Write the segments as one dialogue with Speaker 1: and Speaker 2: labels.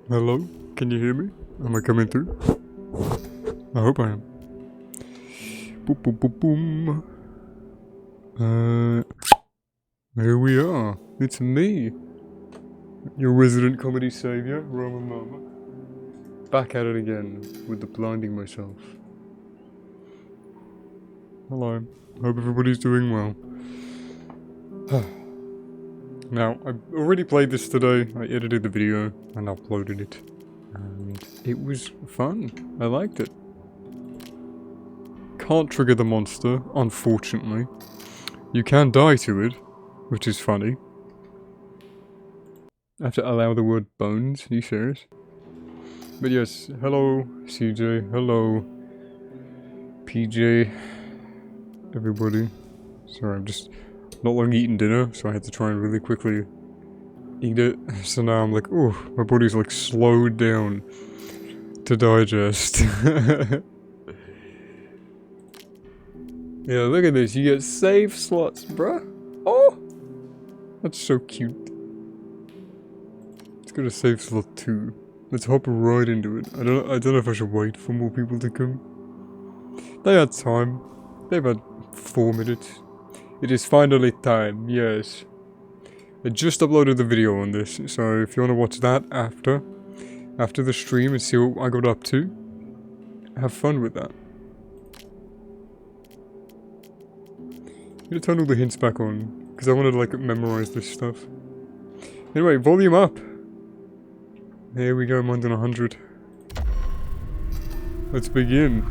Speaker 1: Hello? Can you hear me? Am I coming through? I hope I am. Boom, boom, boom, boom. Here we are. It's me. Your resident comedy savior, Roman Mama. Back at it again with the blinding myself. Hello. Hope everybody's doing well. Now, I already played this today. I edited the video and uploaded it. And it was fun. I liked it. Can't trigger the monster, unfortunately. You can die to it, which is funny. I have to allow the word bones, are you serious? But yes, hello CJ, hello PJ, everybody. Sorry, I'm just not long eaten dinner, so I had to try and really quickly eat it. So now I'm like, oh, my body's like slowed down to digest. Yeah, look at this, you get save slots, bruh. Oh, that's so cute. Let's go to save slot 2. Let's hop right into it. I don't know if I should wait for more people to come. They had time. They've had 4 minutes. It is finally time, yes. I just uploaded the video on this, so if you want to watch that after the stream and see what I got up to, have fun with that. I'm gonna turn all the hints back on, because I wanted to like memorize this stuff. Anyway, volume up! Here we go, mine's on 100. Let's begin.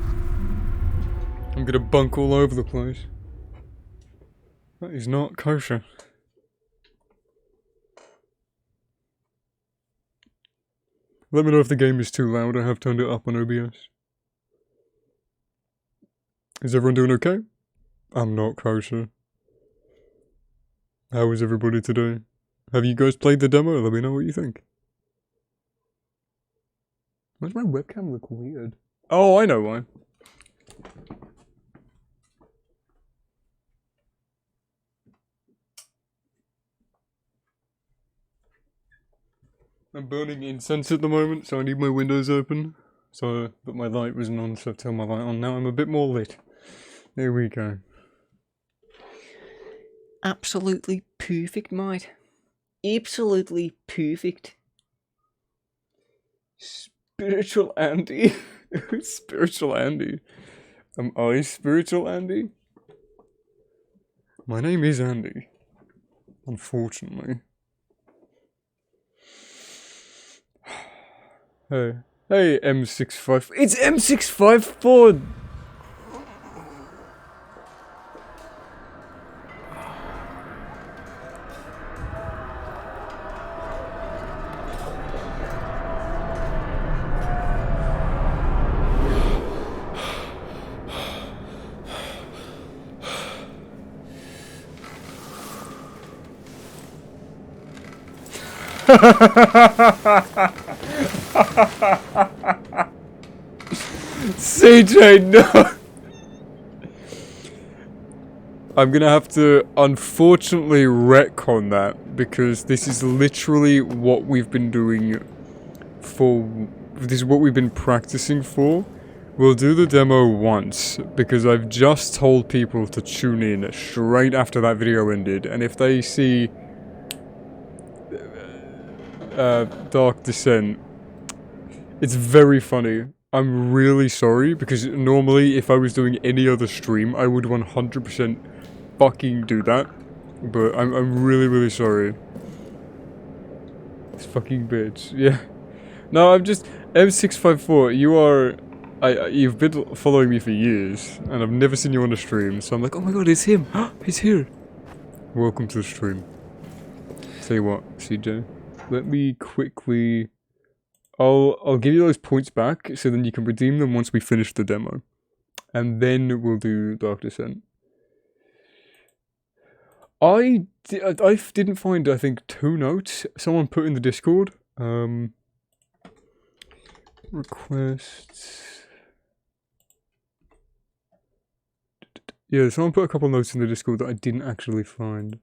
Speaker 1: I'm gonna bunk all over the place. That is not kosher. Let me know if the game is too loud. I have turned it up on OBS. Is everyone doing okay? I'm not kosher. How is everybody today? Have you guys played the demo? Let me know what you think. Why does my webcam look weird? Oh, I know why. I'm burning incense at the moment, so I need my windows open. But my light wasn't on, so I've turned my light on. Now I'm a bit more lit. There we go.
Speaker 2: Absolutely perfect, mate. Absolutely perfect.
Speaker 1: Spiritual Andy? Who's Spiritual Andy? Am I Spiritual Andy? My name is Andy. Unfortunately. Hey M65. It's M654! CJ, no! I'm gonna have to unfortunately retcon that, because this is literally what we've been doing this is what we've been practicing for. We'll do the demo once, because I've just told people to tune in straight after that video ended, and if they see Dark Descent, it's very funny. I'm really sorry, because normally if I was doing any other stream, I would 100% fucking do that. But I'm really sorry. This fucking bitch, yeah. No, I'm just... M654, you've been following me for years, and I've never seen you on the stream, so I'm like, oh my god, it's him! He's here! Welcome to the stream. Tell you what, CJ, let me quickly... I'll give you those points back, so then you can redeem them once we finish the demo. And then we'll do Dark Descent. I didn't find, I think, 2 notes someone put in the Discord. Requests. Yeah, someone put a couple notes in the Discord that I didn't actually find.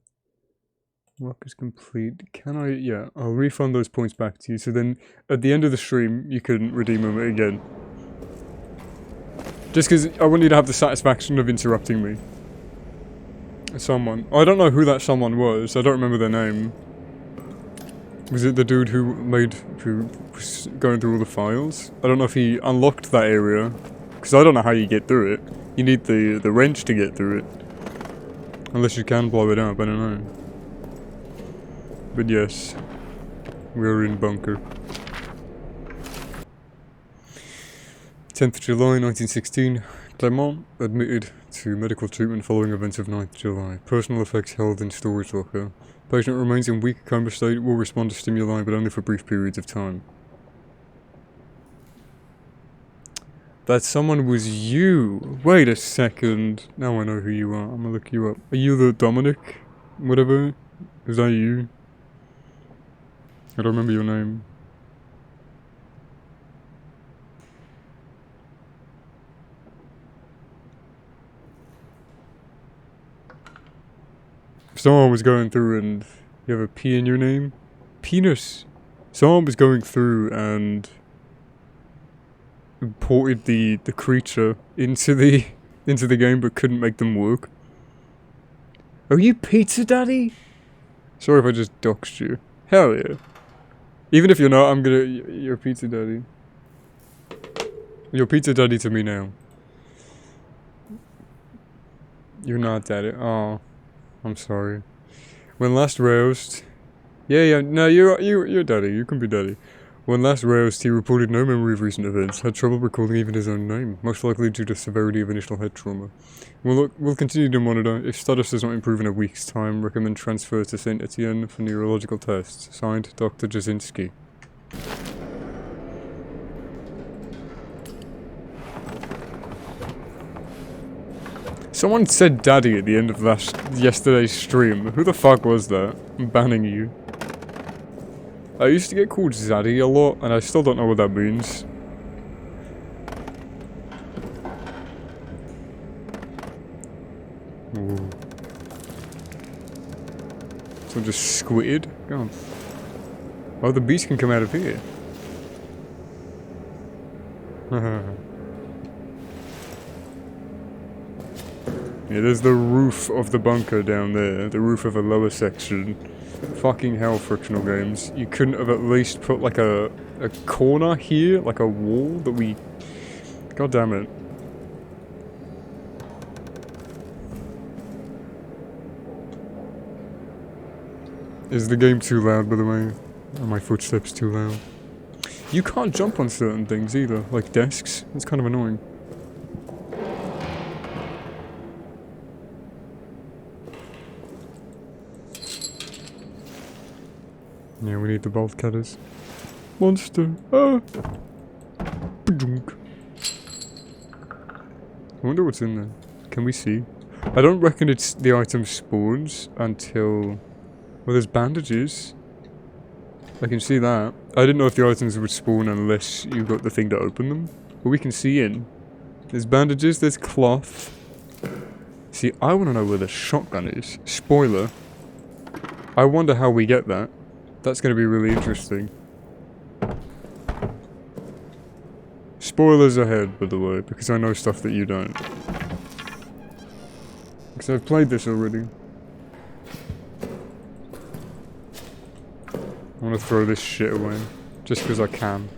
Speaker 1: Work is complete. Can I? Yeah, I'll refund those points back to you. So then, at the end of the stream, you can redeem them again. Just because I want you to have the satisfaction of interrupting me. Someone. I don't know who that someone was. I don't remember their name. Was it the dude who was going through all the files? I don't know if he unlocked that area. Because I don't know how you get through it. You need the wrench to get through it. Unless you can blow it up, I don't know. But yes, we're in bunker. 10th July 1916, Clermont admitted to medical treatment following events of 9th July. Personal effects held in storage locker. Patient remains in weak coma state, will respond to stimuli but only for brief periods of time. That someone was you! Wait a second. Now I know who you are. I'm gonna look you up. Are you the Dominic? Whatever? Is that you? I don't remember your name. Someone was going through and... You have a P in your name? Penis! Someone was going through and... imported the creature into the game but couldn't make them work. Are you Pizza Daddy? Sorry if I just doxed you. Hell yeah. Even if you're not, I'm gonna... You're Pizza Daddy. You're Pizza Daddy to me now. You're not Daddy. Oh. I'm sorry. When last roused... Yeah, no, you're Daddy. You can be Daddy. When last roused, he reported no memory of recent events, had trouble recalling even his own name, most likely due to severity of initial head trauma. We'll continue to monitor. If status does not improve in a week's time, recommend transfer to Saint Etienne for neurological tests. Signed, Dr. Jasinski. Someone said daddy at the end of yesterday's stream. Who the fuck was that? I'm banning you. I used to get called Zaddy a lot, and I still don't know what that means. Ooh. So just squid? Go on. Oh, the beast can come out of here. Yeah, there's the roof of the bunker down there. The roof of a lower section. Fucking hell, frictional games. You couldn't have at least put like a corner here? Like a wall that we... God damn it. Is the game too loud, by the way? Are my footsteps too loud? You can't jump on certain things either, like desks. It's kind of annoying. Yeah, we need the bolt cutters. Monster! Ah! Ba-dunk. I wonder what's in there. Can we see? I don't reckon it's the item spawns until... Well, there's bandages. I can see that. I didn't know if the items would spawn unless you got the thing to open them. But we can see in. There's bandages, there's cloth. See, I want to know where the shotgun is. Spoiler. I wonder how we get that. That's going to be really interesting. Spoilers ahead, by the way, because I know stuff that you don't. Because I've played this already. I want to throw this shit away. Just because I can.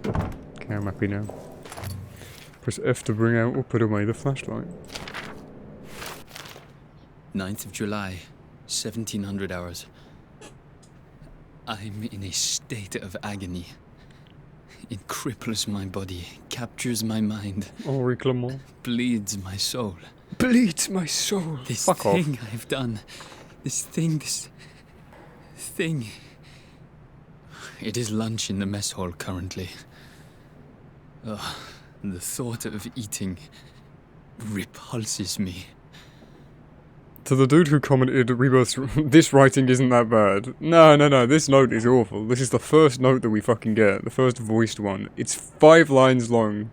Speaker 1: Okay, I'm happy now. Press F to bring out or put away the flashlight.
Speaker 3: 9th of July. 1700 hours. I'm in a state of agony. It cripples my body, captures my mind.
Speaker 1: Henri Clement.
Speaker 3: Bleeds my soul.
Speaker 1: Bleeds my soul.
Speaker 3: This
Speaker 1: Fuck
Speaker 3: thing
Speaker 1: off.
Speaker 3: I've done. This thing. It is lunch in the mess hall currently. Ugh, the thought of eating repulses me.
Speaker 1: To the dude who commented, Rebirth, this writing isn't that bad. No, this note is awful. This is the first note that we fucking get. The first voiced one. It's 5 lines long.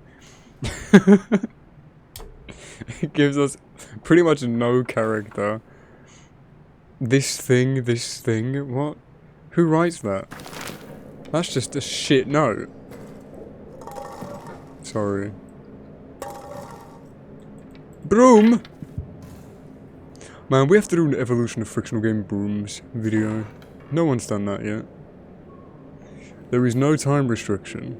Speaker 1: It gives us pretty much no character. This thing, what? Who writes that? That's just a shit note. Sorry. Broom! Man, we have to do an evolution of fictional game brooms video. No one's done that yet. There is no time restriction.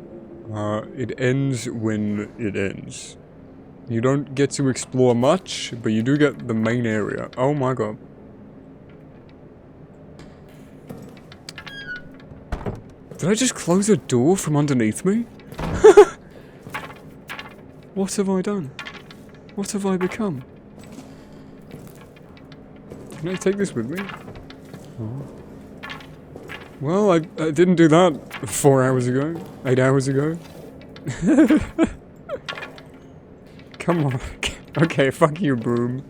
Speaker 1: It ends when it ends. You don't get to explore much, but you do get the main area. Oh my god. Did I just close a door from underneath me? What have I done? What have I become? Can I take this with me? Oh. Well, I didn't do that 4 hours ago. 8 hours ago. Come on. Okay, fuck you, broom.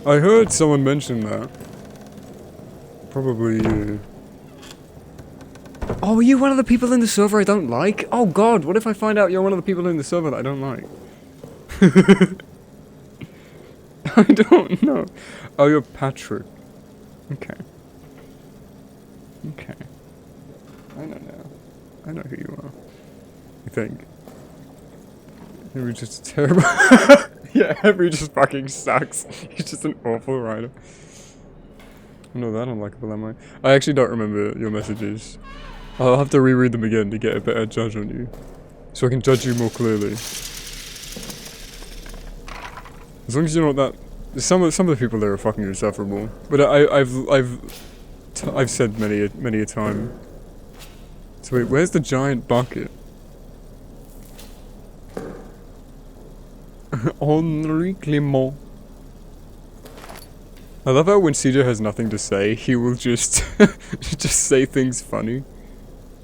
Speaker 1: I heard someone mention that. Probably you. Oh, are you one of the people in the server I don't like? Oh god, what if I find out you're one of the people in the server that I don't like? I don't know. Oh, you're Patrick. Okay. Okay. I know now. I know who you are. I think. Henry just terrible. Yeah, Henry just fucking sucks. He's just an awful writer. I'm not that unlikable, am I? I actually don't remember your messages. I'll have to reread them again to get a better judge on you. So I can judge you more clearly. As long as you're not that... Some of the people there are fucking insufferable. But I've said many a time. So wait, where's the giant bucket? Henri Clément. I love how when CJ has nothing to say, he will just just say things funny.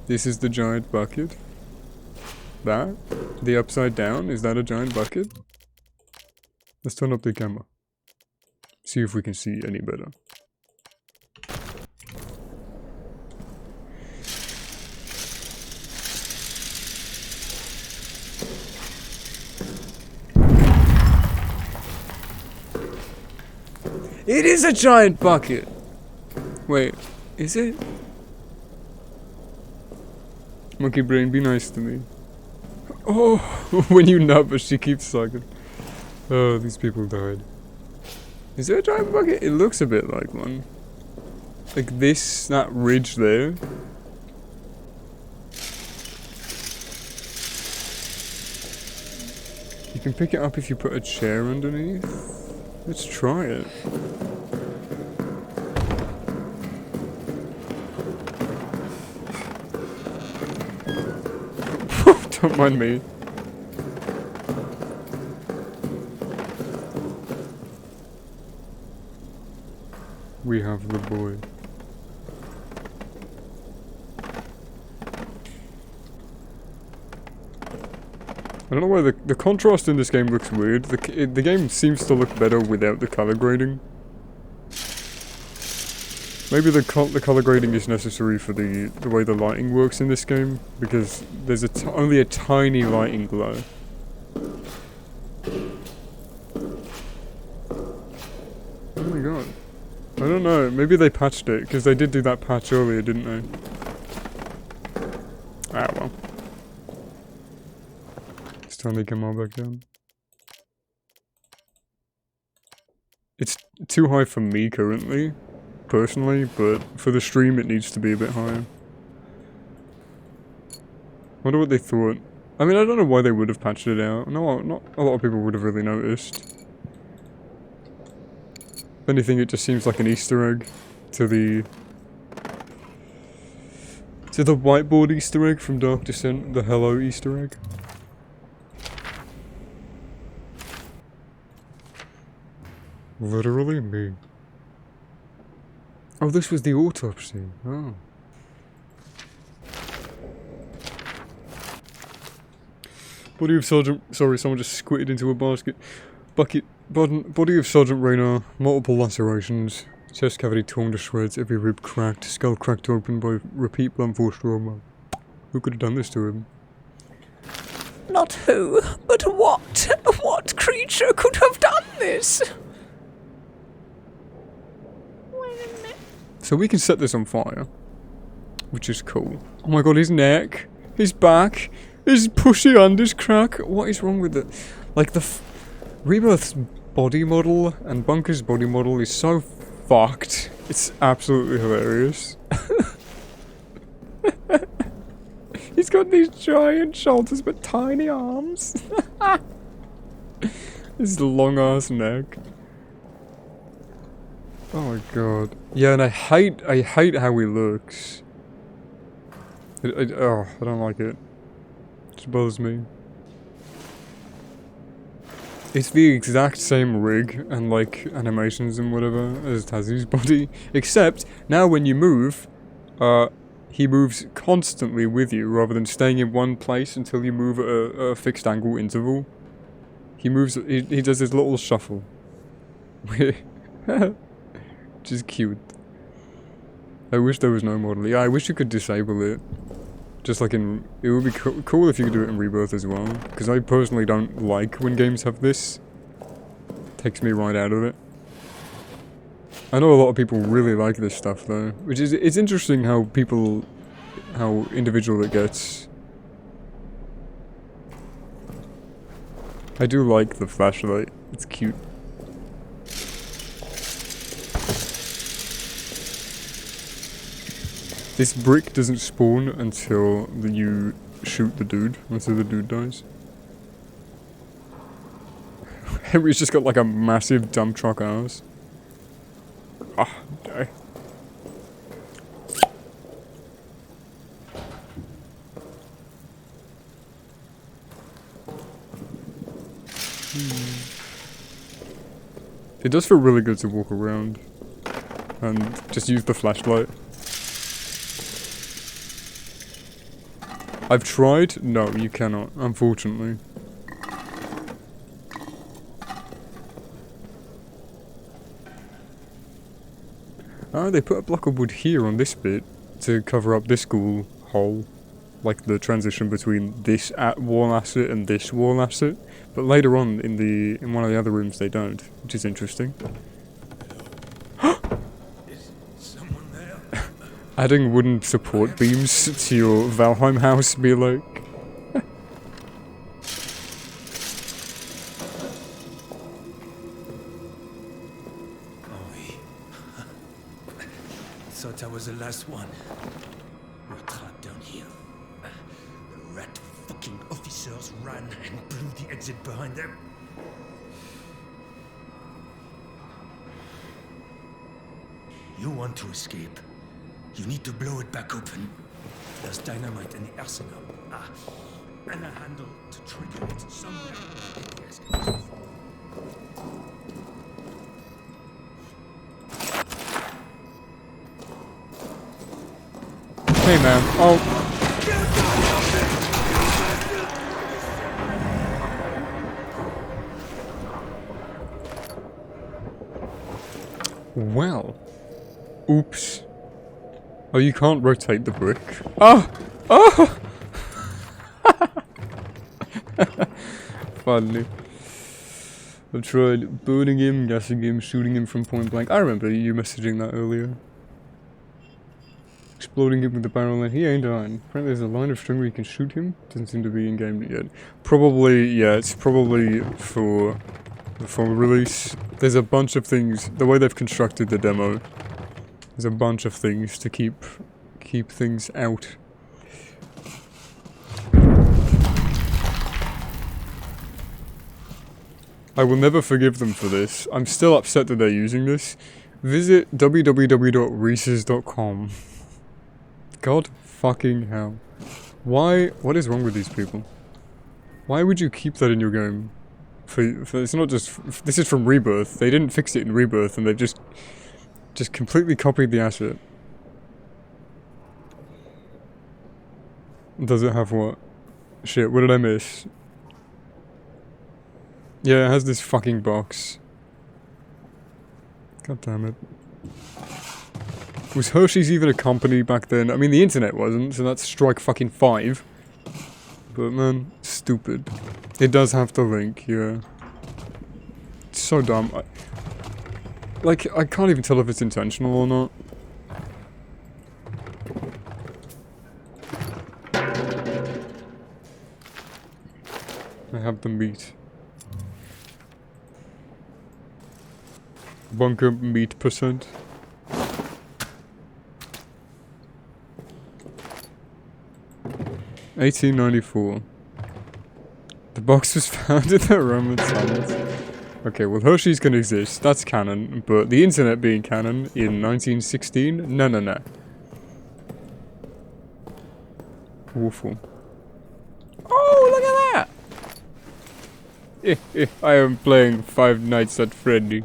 Speaker 1: This is the giant bucket. That? The upside down? Is that a giant bucket? Let's turn up the camera. See if we can see any better. It is a giant bucket! Wait, is it? Monkey brain, be nice to me. Oh, when you nub, but she keeps sucking. Oh, these people died. Is there a giant bucket? It looks a bit like one. Like this, that ridge there. You can pick it up if you put a chair underneath. Let's try it. Don't mind me. We have the boy. I don't know why the contrast in this game looks weird. The game seems to look better without the color grading. Maybe the color grading is necessary for the way the lighting works in this game, because there's only a tiny lighting glow. Oh my god. I don't know, maybe they patched it, because they did do that patch earlier, didn't they? Ah well. It's time to come all back down. It's too high for me currently, personally, but for the stream it needs to be a bit higher. Wonder what they thought. I mean, I don't know why they would have patched it out. No, not a lot of people would have really noticed. If anything, it just seems like an Easter egg to the whiteboard Easter egg from Dark Descent, the hello Easter egg. Literally me. Oh, this was the autopsy. Oh. Body of Sergeant... Sorry, someone just squirted into a bucket. Body of Sergeant Raynar. Multiple lacerations. Chest cavity torn to shreds. Every rib cracked. Skull cracked open by repeat blunt force trauma. Who could have done this to him?
Speaker 2: Not who, but what? What creature could have done this?
Speaker 1: So we can set this on fire. Which is cool. Oh my god, his neck. His back. His pushy and his crack. What is wrong with it? Like the Rebirth's body model and Bunker's body model is so fucked. It's absolutely hilarious. He's got these giant shoulders but tiny arms. His long ass neck. Oh my god. Yeah, and I hate how he looks. I don't like it. It just bothers me. It's the exact same rig and like animations and whatever as Tazu's body, except now when you move, he moves constantly with you rather than staying in one place until you move at a fixed angle interval. He moves. He does his little shuffle, which is cute. I wish there was no model. Yeah, I wish you could disable it. Just like in... It would be cool if you could do it in Rebirth as well. Because I personally don't like when games have this. Takes me right out of it. I know a lot of people really like this stuff though. Which is... It's interesting how people... How individual it gets. I do like the flashlight. It's cute. This brick doesn't spawn until you shoot the dude, until the dude dies. Henry's just got like a massive dump truck ass. Ah, die. It does feel really good to walk around and just use the flashlight. I've tried? No, you cannot, unfortunately. Ah, they put a block of wood here on this bit to cover up this school hole. Like the transition between this wall asset and this wall asset. But later on in one of the other rooms they don't, which is interesting.
Speaker 4: Is someone there?
Speaker 1: Adding wooden support beams to your Valheim house be like...
Speaker 4: Thought I was the last one. We're trapped down here. The rat fucking officers ran and blew the exit behind them. You want to escape? You need to blow it back open. There's dynamite in the arsenal. And a handle to trigger it somewhere. Yes.
Speaker 1: Hey man, oh. Well. Oops. Oh, you can't rotate the brick. Oh! Oh! Funny. I've tried burning him, gassing him, shooting him from point blank. I remember you messaging that earlier. Exploding him with the barrel and he ain't dying. Apparently there's a line of string where you can shoot him. Doesn't seem to be in game yet. Probably, yeah, it's probably for the full release. There's a bunch of things, the way they've constructed the demo, there's a bunch of things to keep things out. I will never forgive them for this. I'm still upset that they're using this. Visit www.reeses.com. God fucking hell. Why? What is wrong with these people? Why would you keep that in your game? For it's not just... This is from Rebirth. They didn't fix it in Rebirth and they've just completely copied the asset. Does it have what? Shit, what did I miss? Yeah, it has this fucking box. God damn it. Was Hershey's even a company back then? I mean, the internet wasn't, so that's strike fucking 5. But man, stupid. It does have the link, yeah. It's so dumb. I can't even tell if it's intentional or not. I have the meat. Bunker meat percent. $18.94. The box was found in the Roman tunnels. Okay, well Hershey's gonna exist, that's canon, but the internet being canon in 1916? No, no, no. Awful. Oh, look at that! I am playing Five Nights at Freddy.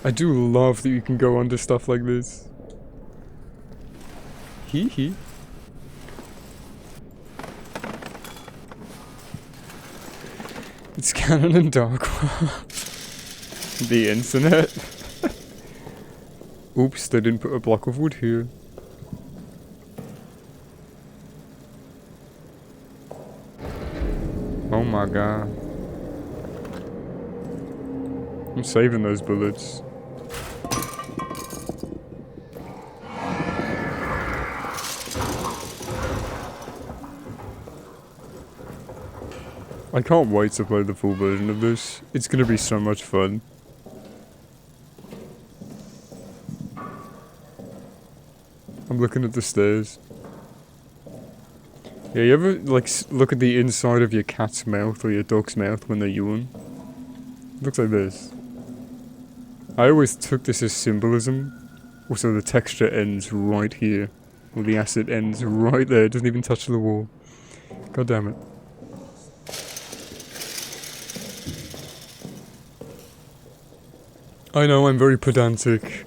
Speaker 1: I do love that you can go under stuff like this. Hee hee. It's canon and dark. The internet. Oops, they didn't put a block of wood here. Oh my god. I'm saving those bullets. I can't wait to play the full version of this. It's gonna be so much fun. I'm looking at the stairs. Yeah, you ever, like, look at the inside of your cat's mouth or your dog's mouth when they yawn? It looks like this. I always took this as symbolism. Also, the texture ends right here. Or the acid ends right there. It doesn't even touch the wall. God damn it. I know, I'm very pedantic.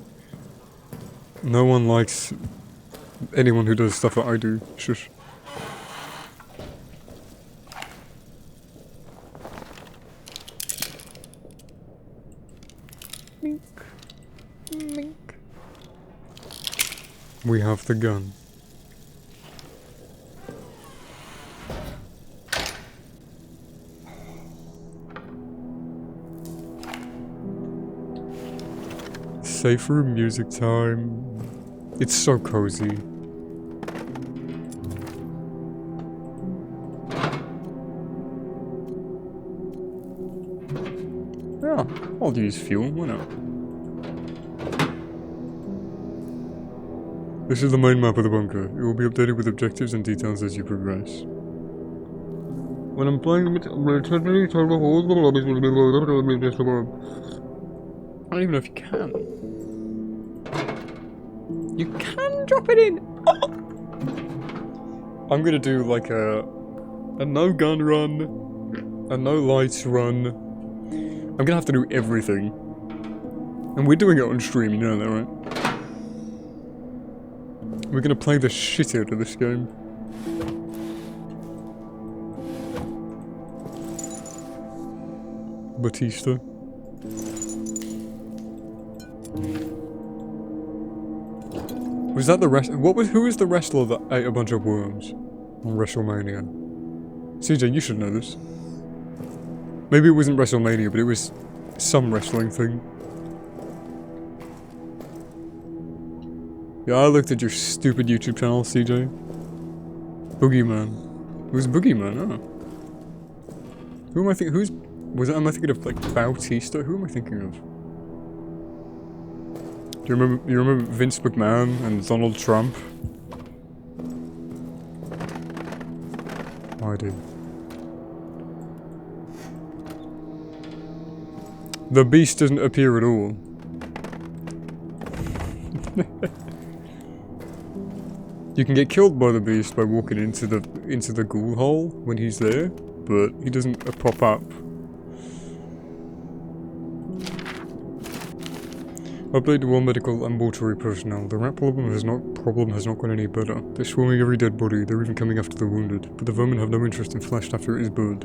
Speaker 1: No one likes anyone who does stuff that I do. Shush. Mink. Mink. We have the gun. Safe room music time. It's so cozy. Yeah, I'll use fuel, why not? This is the main map of the bunker. It will be updated with objectives and details as you progress. When I'm playing with I don't even know if you can. You can drop it in! Oh! I'm gonna do like a no gun run, a no lights run. I'm gonna have to do everything. And we're doing it on stream, you know that, right? We're gonna play the shit out of this game. Batista. Was that the who was the wrestler that ate a bunch of worms on WrestleMania? CJ, you should know this. Maybe it wasn't WrestleMania, but it was some wrestling thing. Yeah, I looked at your stupid YouTube channel, CJ. Boogeyman. It was Boogeyman, oh. Who am I thinking? Am I thinking of like Bautista? Who am I thinking of? Do you remember Vince McMahon and Donald Trump? I do. The beast doesn't appear at all. You can get killed by the beast by walking into the ghoul hole when he's there, but he doesn't pop up. Update to all medical and mortuary personnel. The rat problem has not gone any better. They're swarming every dead body, they're even coming after the wounded, but the vermin have no interest in flesh after it is burned.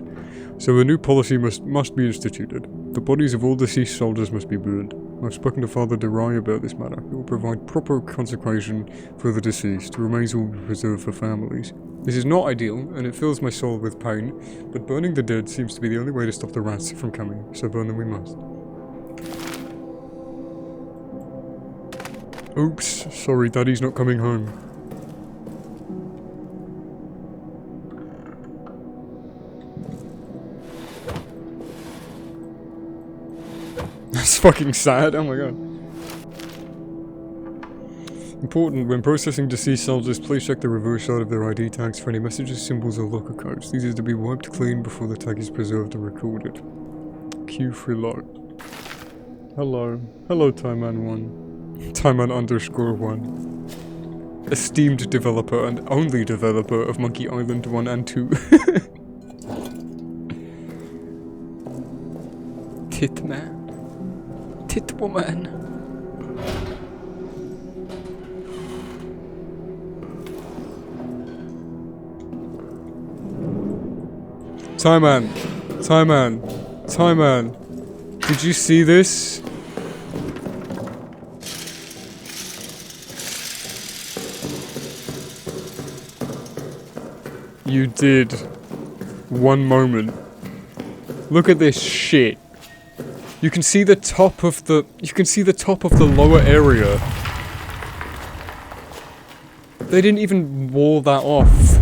Speaker 1: So a new policy must be instituted. The bodies of all deceased soldiers must be burned. I've spoken to Father DeRai about this matter. He will provide proper consecration for the deceased. Remains will be preserved for families. This is not ideal, and it fills my soul with pain, but burning the dead seems to be the only way to stop the rats from coming, so burn them we must. Oops, sorry, Daddy's not coming home. That's fucking sad, oh my god. Important, when processing deceased soldiers, please check the reverse side of their ID tags for any messages, symbols or locker codes. These are to be wiped clean before the tag is preserved and recorded. Q for reload. Hello. Hello, Timeman1. Timeman_1. Esteemed developer and only developer of Monkey Island 1 and 2.
Speaker 2: Titman. Titwoman.
Speaker 1: Timeman. Did you see this? You did. One moment. Look at this shit. You can see the top of the lower area. They didn't even wall that off.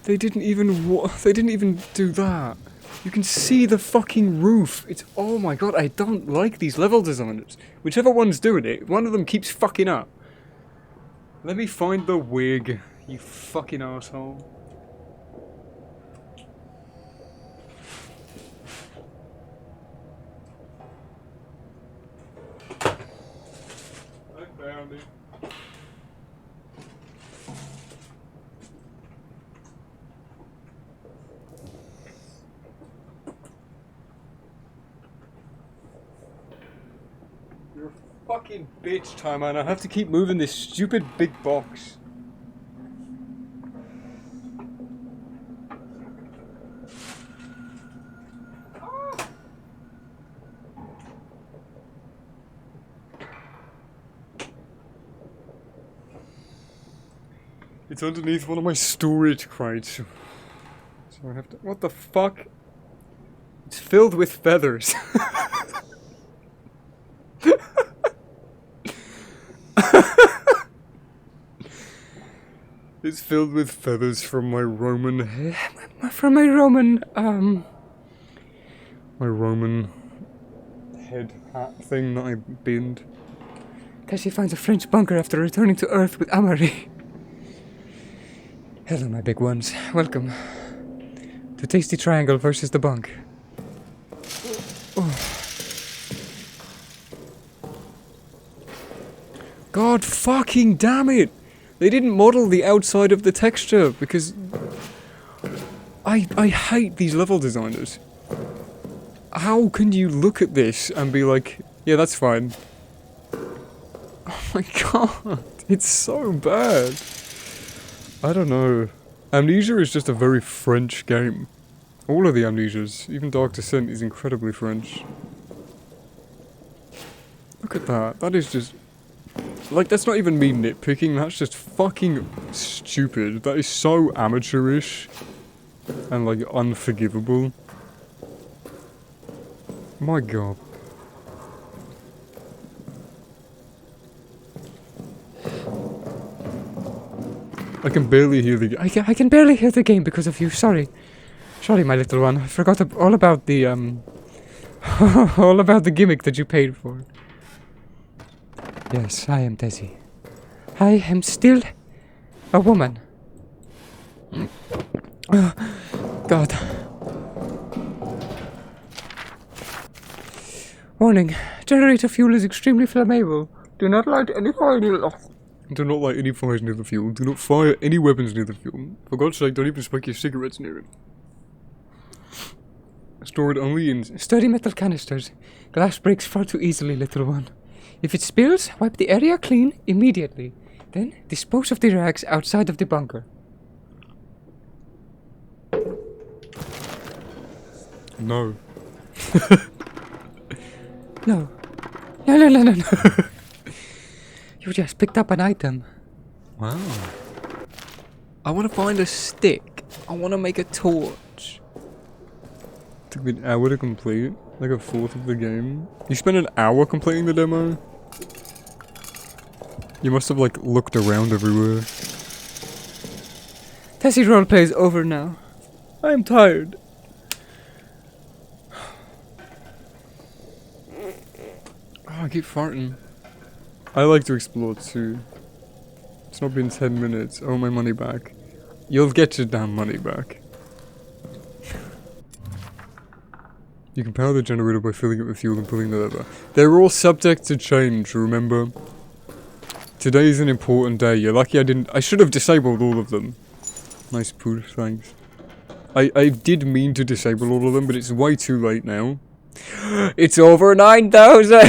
Speaker 1: They didn't even do that. You can see the fucking roof. It's, oh my god, I don't like these level designers. Whichever one's doing it, one of them keeps fucking up. Let me find the wig, you fucking asshole. I found it. You're a fucking bitch, Time-Man. I have to keep moving this stupid big box. It's underneath one of my storage crates. So I have to... What the fuck? It's filled with feathers. It's filled with feathers from my Roman head.
Speaker 2: From my Roman,
Speaker 1: My Roman head hat thing that I binned.
Speaker 2: Cassie finds a French bunker after returning to Earth with Amari. Hello, my big ones. Welcome to Tasty Triangle versus the Bunk.
Speaker 1: Oh. God fucking damn it! They didn't model the outside of the texture because I hate these level designers. How can you look at this and be like, yeah, that's fine? Oh my god, it's so bad. I don't know. Amnesia is just a very French game. All of the Amnesias, even Dark Descent, is incredibly French. Look at that. That is just... Like, that's not even me nitpicking, that's just fucking stupid. That is so amateurish and, like, unforgivable. My god. I can barely hear the game.
Speaker 2: I can barely hear the game because of you. Sorry. Sorry, my little one. I forgot all about the, all about the gimmick that you paid for. Yes, I am Desi. I am still a woman. Oh, God. Warning. Generator fuel is extremely flammable. Do not light any fire near the...
Speaker 1: Do not light any fires near the fuel. Do not fire any weapons near the fuel. For God's sake, don't even smoke your cigarettes near it. Stored only in...
Speaker 2: Sturdy metal canisters. Glass breaks far too easily, little one. If it spills, wipe the area clean immediately. Then dispose of the rags outside of the bunker.
Speaker 1: No.
Speaker 2: No. No. You just picked up an item.
Speaker 1: Wow. I want to find a stick. I want to make a torch. Took me an hour to complete. Like a fourth of the game. You spent an hour completing the demo? You must have like looked around everywhere.
Speaker 2: Tessie roleplay is over now. I am tired.
Speaker 1: Oh, I keep farting. I like to explore too. It's not been 10 minutes. Oh, my money back. You'll get your damn money back. You can power the generator by filling it with fuel and pulling the lever. They're all subject to change, remember? Today's an important day. You're lucky I should have disabled all of them. Nice push, thanks. I did mean to disable all of them, but it's way too late now. It's over 9,000!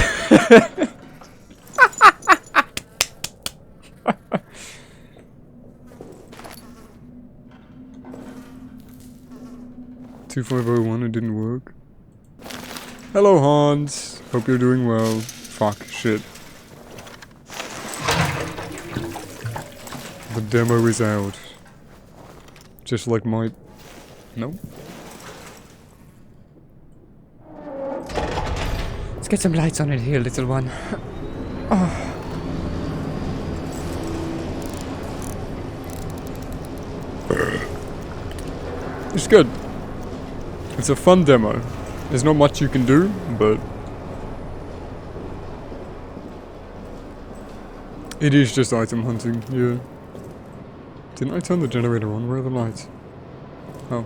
Speaker 1: $2501, it didn't work. Hello, Hans. Hope you're doing well. Fuck, shit. The demo is out. Just like my... No?
Speaker 2: Let's get some lights on it here, little one. Oh.
Speaker 1: It's good. It's a fun demo. There's not much you can do, but... It is just item hunting, yeah. Didn't I turn the generator on? Where are the lights? Oh.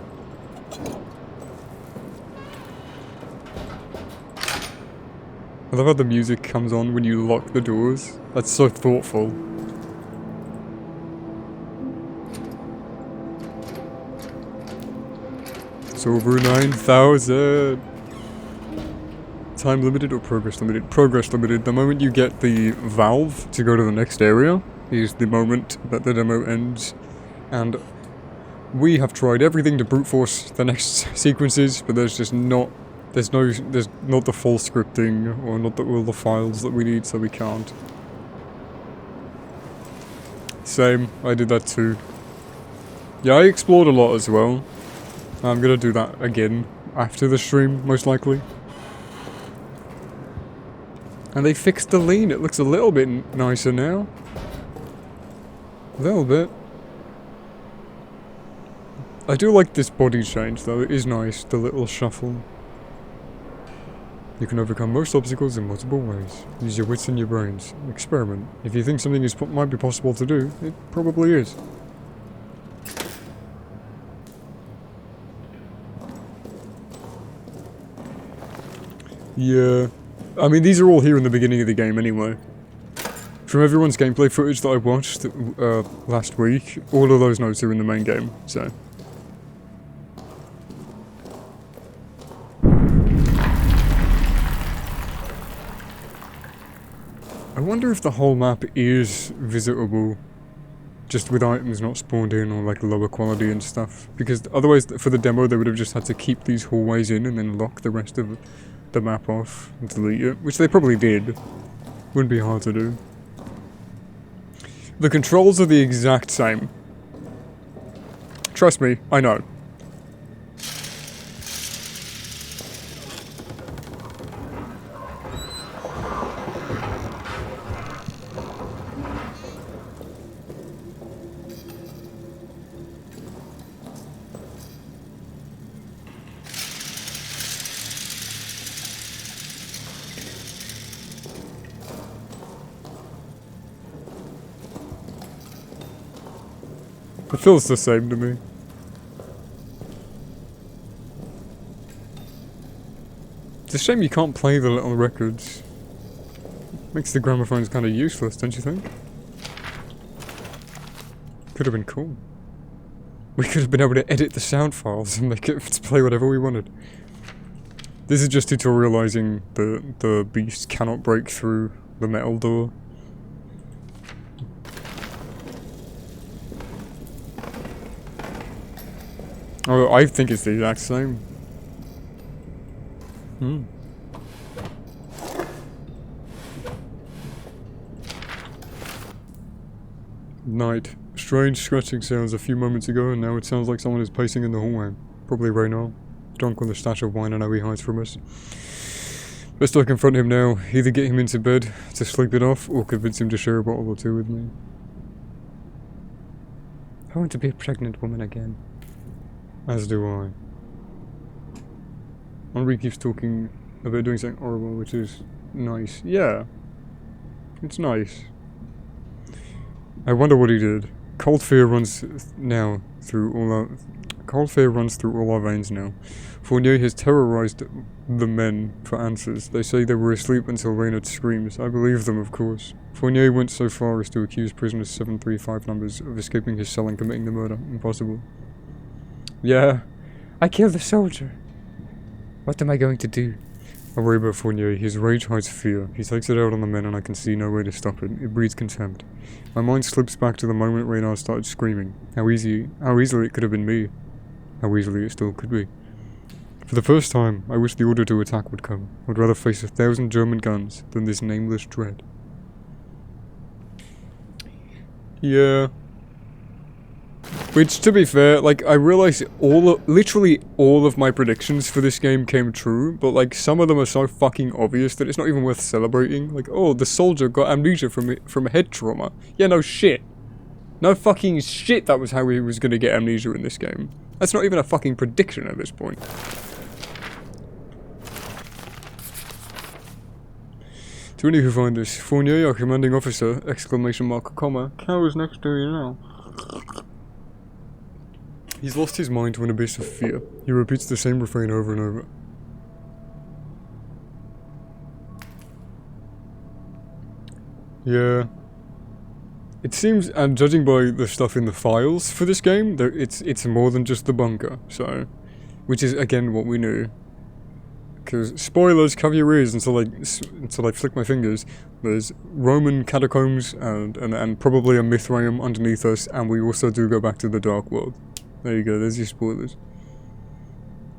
Speaker 1: I love how the music comes on when you lock the doors. That's so thoughtful. It's over 9,000! Time limited or progress limited? Progress limited. The moment you get the valve to go to the next area is the moment that the demo ends. And we have tried everything to brute force the next sequences, but there's just not... There's not the full scripting, or not all the files that we need, so we can't. Same, I did that too. Yeah, I explored a lot as well. I'm gonna do that again after the stream, most likely. And they fixed the lean, it looks a little bit nicer now. A little bit. I do like this body change though, it is nice, the little shuffle. You can overcome most obstacles in multiple ways. Use your wits and your brains. Experiment. If you think something might be possible to do, it probably is. Yeah. I mean, these are all here in the beginning of the game anyway. From everyone's gameplay footage that I watched last week, all of those notes are in the main game, so... I wonder if the whole map is visitable, just with items not spawned in or like lower quality and stuff. Because otherwise, for the demo, they would have just had to keep these hallways in and then lock the rest of the map off and delete it, which they probably did. Wouldn't be hard to do. The controls are the exact same. Trust me, I know. It feels the same to me. It's a shame you can't play the little records. Makes the gramophones kind of useless, don't you think? Could have been cool. We could have been able to edit the sound files and make it play whatever we wanted. This is just tutorializing the beast cannot break through the metal door. Oh, I think it's the exact same. Night. Strange scratching sounds a few moments ago, and now it sounds like someone is pacing in the hallway. Probably right now. Drunk on the stash of wine and how he hides from us. Best I confront him now. Either get him into bed to sleep it off, or convince him to share a bottle or two with me.
Speaker 2: I want to be a pregnant woman again.
Speaker 1: As do I. Henri keeps talking about doing something horrible, which is nice. Yeah. It's nice. I wonder what he did. Cold fear runs through all our veins now. Fournier has terrorized the men for answers. They say they were asleep until Reynard screams. I believe them, of course. Fournier went so far as to accuse prisoners 735 numbers of escaping his cell and committing the murder. Impossible. Yeah.
Speaker 2: I killed the soldier. What am I going to do?
Speaker 1: I worry about Fournier. His rage hides fear. He takes it out on the men and I can see no way to stop it. It breeds contempt. My mind slips back to the moment Reynard started screaming. How easily it could have been me. How easily it still could be. For the first time, I wish the order to attack would come. I would rather face 1,000 German guns than this nameless dread. Yeah. Which, to be fair, like, I realize literally all of my predictions for this game came true, but, like, some of them are so fucking obvious that it's not even worth celebrating. Like, oh, the soldier got amnesia from head trauma. Yeah, no shit. No fucking shit that was how he was gonna get amnesia in this game. That's not even a fucking prediction at this point. To any who find this, Fournier, our commanding officer, exclamation mark, comma, cowers next to you now. He's lost his mind to an abyss of fear. He repeats the same refrain over and over. Yeah. It seems, and judging by the stuff in the files for this game, it's more than just the bunker, so... Which is, again, what we knew. Because, spoilers, cover your ears until I flick my fingers. There's Roman catacombs and probably a Mithraeum underneath us, and we also do go back to the Dark World. There you go, there's your spoilers.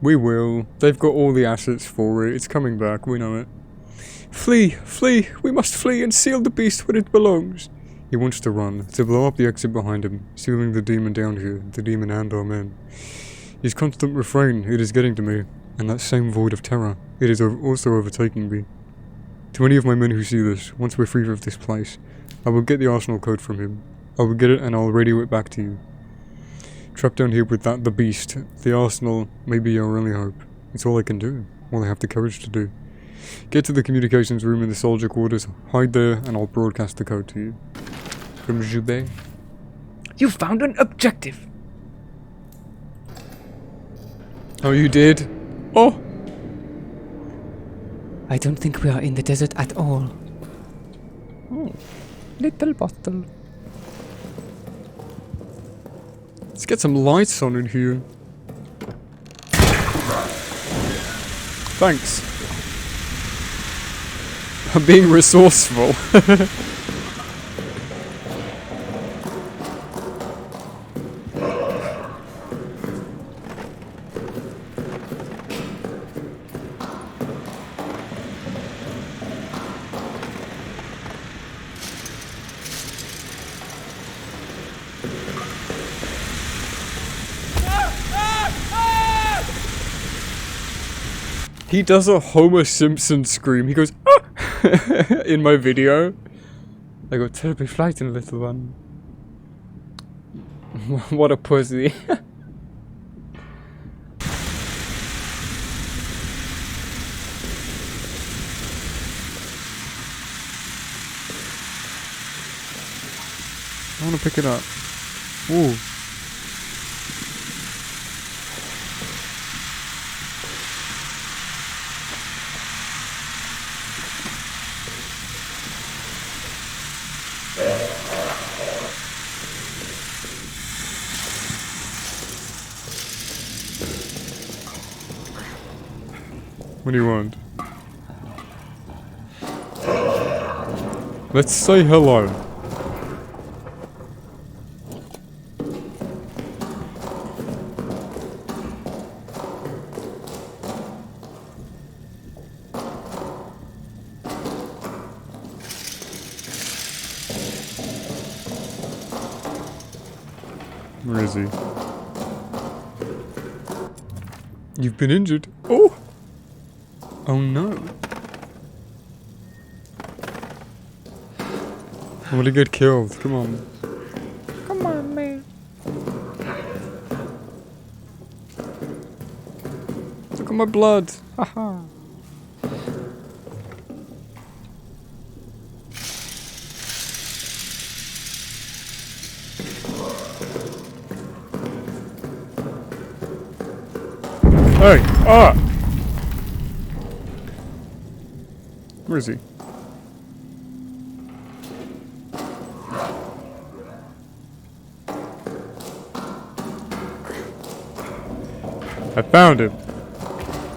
Speaker 1: We will. They've got all the assets for it. It's coming back, we know it. Flee! Flee! We must flee and seal the beast where it belongs! He wants to run, to blow up the exit behind him, sealing the demon down here, the demon and our men. His constant refrain, it is getting to me, and that same void of terror, it is also overtaking me. To any of my men who see this, once we're free of this place, I will get the arsenal code from him. I will get it and I'll radio it back to you. Trapped down here with the beast, the arsenal may be our only hope. It's all I can do, all I have the courage to do. Get to the communications room in the soldier quarters, hide there, and I'll broadcast the code to you. From Joubert.
Speaker 2: You found an objective!
Speaker 1: Oh, you did? Oh!
Speaker 2: I don't think we are in the desert at all. Oh, little bottle.
Speaker 1: Let's get some lights on in here. Thanks. I'm being resourceful. He does a Homer Simpson scream. He goes, ah! in my video. I go, terribly frightened, little one. What a pussy. I want to pick it up. Ooh. What do you want? Let's say hello. Where is he? You've been injured. Oh! Oh no. I want to get killed. Come on.
Speaker 2: Come on, man.
Speaker 1: Look at my blood.
Speaker 2: Haha.
Speaker 1: Hey! Ah! Where is he? I found him.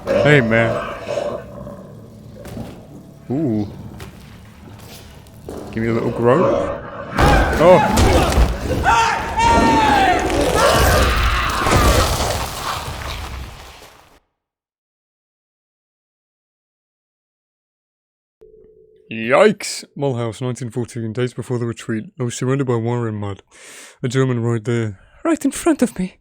Speaker 1: Hey, man. Ooh. Give me a little grope. Oh! Yikes! Mulhouse, 1914, days before the retreat. I was surrounded by water and mud. A German right there, right in front of me.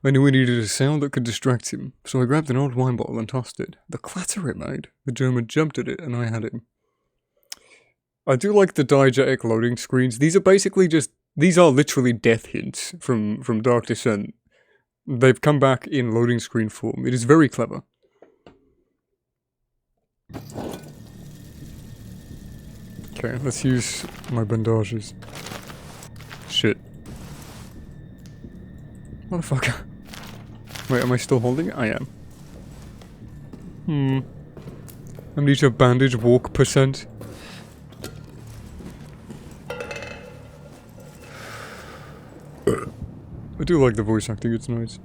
Speaker 1: I knew I needed a sound that could distract him, so I grabbed an old wine bottle and tossed it. The clatter it made. The German jumped at it, and I had him. I do like the diegetic loading screens. These are basically just... These are literally death hints from Dark Descent. They've come back in loading screen form. It is very clever. Okay, let's use my bandages. Shit. Motherfucker. Wait, am I still holding it? I am. Amnesia bandage walk percent. I do like the voice acting, it's nice.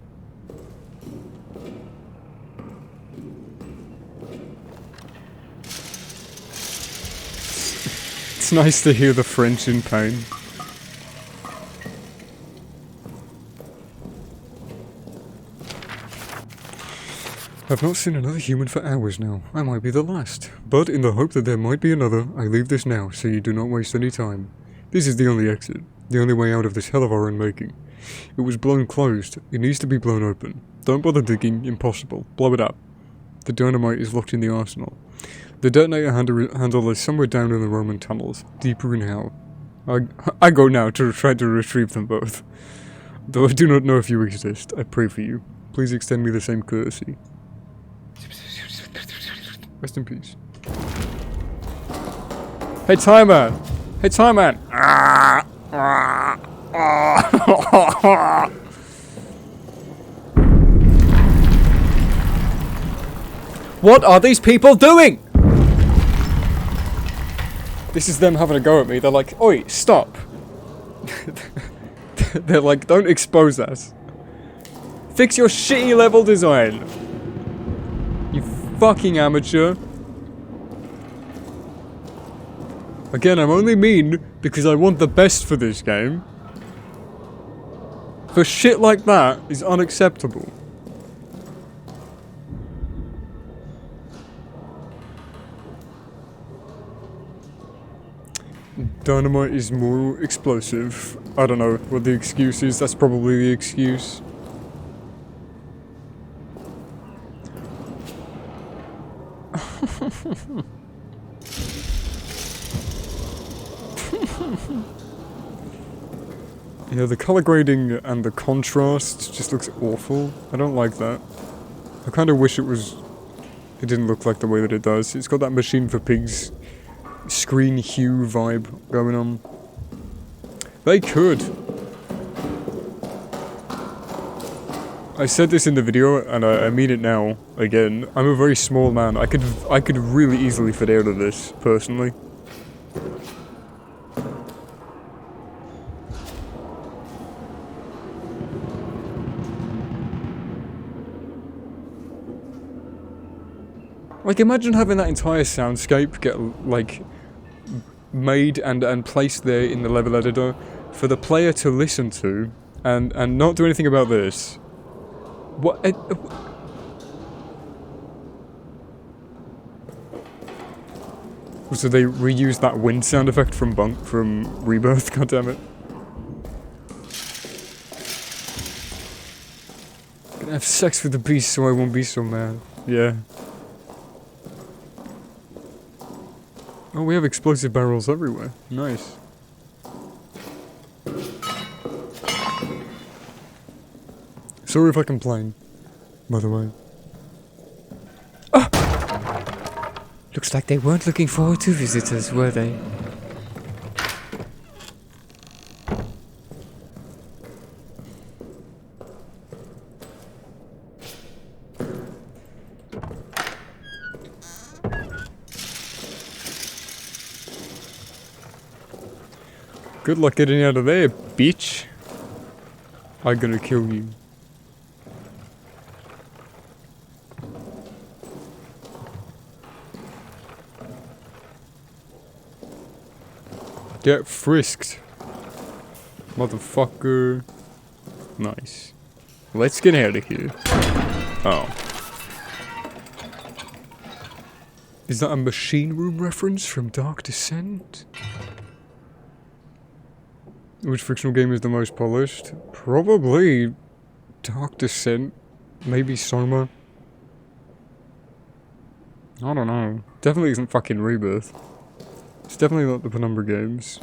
Speaker 1: It's nice to hear the French in pain. I've not seen another human for hours now. I might be the last. But in the hope that there might be another, I leave this now, so you do not waste any time. This is the only exit. The only way out of this hell of our own making. It was blown closed. It needs to be blown open. Don't bother digging. Impossible. Blow it up. The dynamite is locked in the arsenal. The detonator handle is somewhere down in the Roman tunnels. Deeper in hell. I go now to try to retrieve them both. Though I do not know if you exist, I pray for you. Please extend me the same courtesy. Rest in peace. Hey, Tie-Man! Hey, Tie-Man! What are these people doing? This is them having a go at me. They're like, oi, stop. They're like, don't expose us. Fix your shitty level design. You fucking amateur. Again, I'm only mean because I want the best for this game. For shit like that is unacceptable. Dynamite is more explosive. I don't know what the excuse is. That's probably the excuse. Yeah, the color grading and the contrast just looks awful. I don't like that. I kind of wish it didn't look like the way that it does. It's got that Machine for Pigs screen hue vibe going on. They could. I said this in the video, and I mean it now, again. I'm a very small man. I could really easily fit out of this, personally. Like, imagine having that entire soundscape get, like, made and placed there in the level editor for the player to listen to and not do anything about this. What? So they reused that wind sound effect from Rebirth, goddammit. Gonna have sex with the beast so I won't be so mad. Yeah. Oh, we have explosive barrels everywhere. Nice. Sorry if I complain, by the way.
Speaker 2: Looks like they weren't looking forward to visitors, were they?
Speaker 1: Good luck getting out of there, bitch. I'm gonna kill you. Get frisked. Motherfucker. Nice. Let's get out of here. Oh. Is that a machine room reference from Dark Descent? Which fictional game is the most polished? Probably Dark Descent. Maybe Soma. I don't know. Definitely isn't fucking Rebirth. It's definitely not the Penumbra games.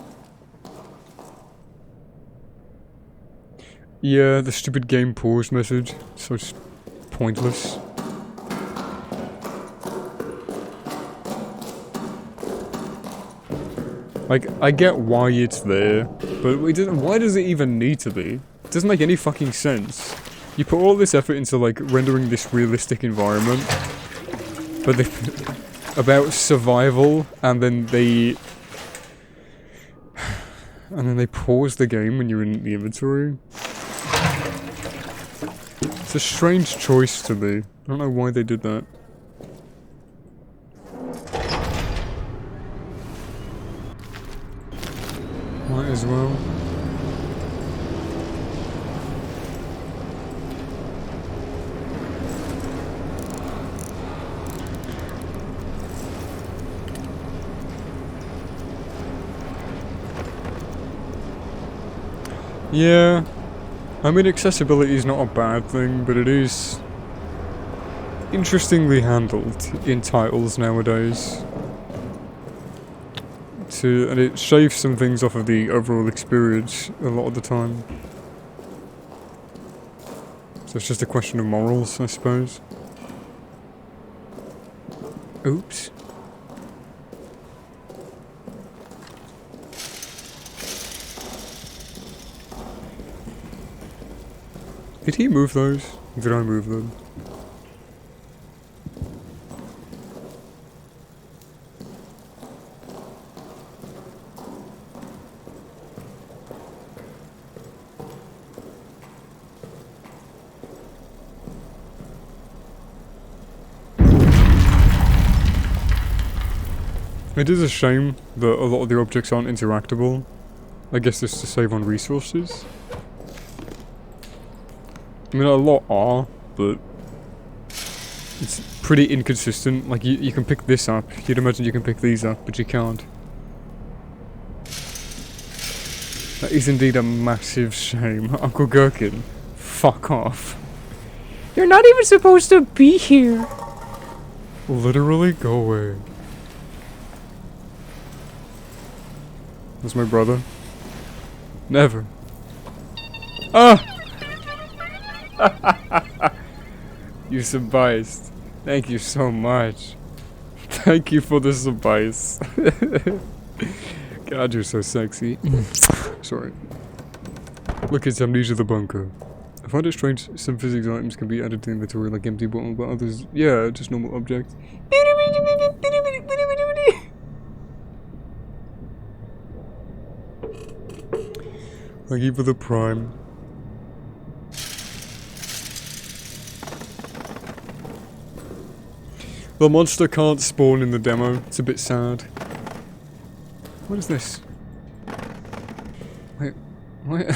Speaker 1: Yeah, the stupid game pause message. So pointless. Like, I get why it's there, but why does it even need to be? It doesn't make any fucking sense. You put all this effort into, like, rendering this realistic environment, but about survival, and then they pause the game when you're in the inventory. It's a strange choice to me. I don't know why they did that. Might as well. Yeah, I mean accessibility is not a bad thing, but it is interestingly handled in titles nowadays. And it shaves some things off of the overall experience a lot of the time. So it's just a question of morals, I suppose. Oops. Did he move those? Or did I move them? It is a shame that a lot of the objects aren't interactable. I guess just to save on resources. I mean, a lot are, but it's pretty inconsistent. Like, you can pick this up. You'd imagine you can pick these up, but you can't. That is indeed a massive shame. Uncle Gherkin, fuck off.
Speaker 2: You're not even supposed to be here.
Speaker 1: Literally, go away. That's my brother. Never. Ah! You subised. Thank you so much. Thank you for the subise. God, you're so sexy. Sorry. Look, it's Amnesia the bunker. I find it strange some physics items can be added to the inventory like empty bottle, but others, yeah, just normal objects. Thank you for the prime. The monster can't spawn in the demo. It's a bit sad. What is this? Wait, wait.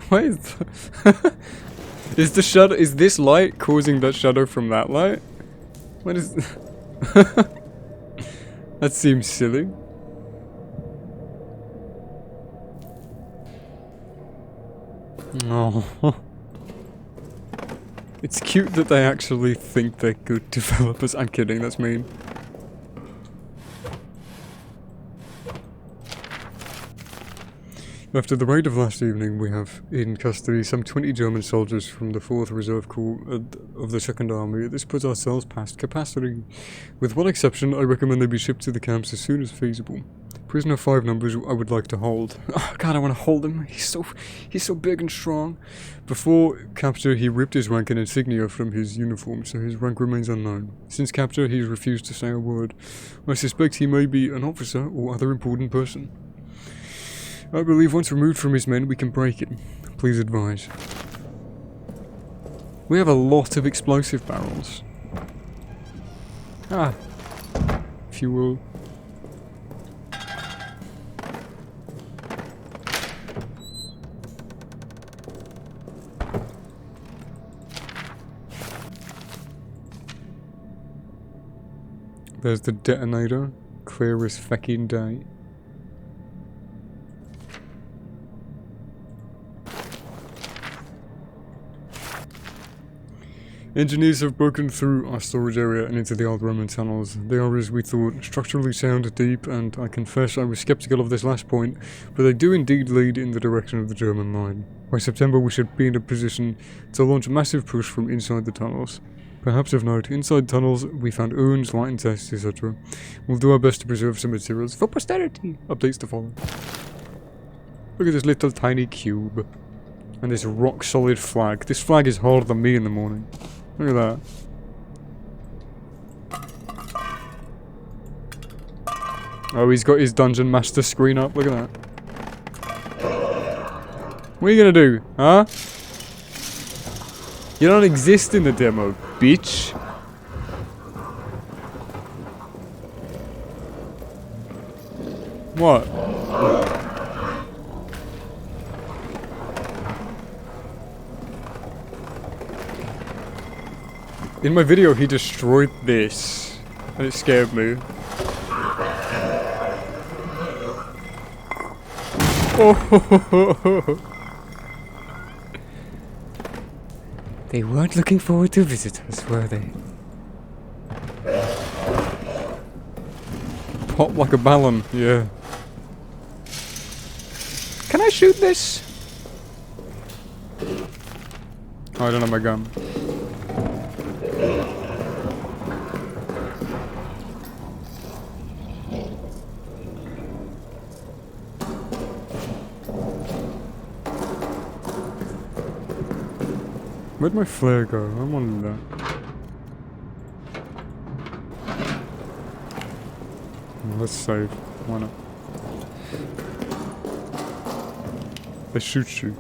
Speaker 1: Why is is the shadow? Is this light causing that shadow from that light? What is? That seems silly. Oh. It's cute that they actually think they're good developers. I'm kidding, that's mean. After the raid of last evening, we have in custody some 20 German soldiers from the 4th Reserve Corps of the 2nd Army. This puts ourselves past capacity. With one exception, I recommend they be shipped to the camps as soon as feasible. Prisoner 5 numbers I would like to hold. Oh god, I want to hold him. He's so big and strong. Before capture, he ripped his rank and insignia from his uniform, so his rank remains unknown. Since capture, he has refused to say a word. I suspect he may be an officer or other important person. I believe once removed from his men, we can break it. Please advise. We have a lot of explosive barrels. Ah. Fuel. There's the detonator. Clear as fecking day. Engineers have broken through our storage area and into the old Roman tunnels. They are, as we thought, structurally sound, deep, and I confess I was skeptical of this last point, but they do indeed lead in the direction of the German line. By September we should be in a position to launch a massive push from inside the tunnels. Perhaps of note, inside tunnels we found urns, light and tests, etc. We'll do our best to preserve some materials for posterity. Updates to follow. Look at this little tiny cube. And this rock solid flag. This flag is harder than me in the morning. Look at that. Oh, he's got his Dungeon Master screen up. Look at that. What are you gonna do? Huh? You don't exist in the demo, bitch. What? In my video, he destroyed this, and it scared me. Oh.
Speaker 2: They weren't looking forward to visitors, were they?
Speaker 1: Pop like a ballon, yeah.
Speaker 2: Can I shoot this?
Speaker 1: Oh, I don't have my gun. Where'd my flare go? I wanted that. Well, let's save. Why not? They shoot you.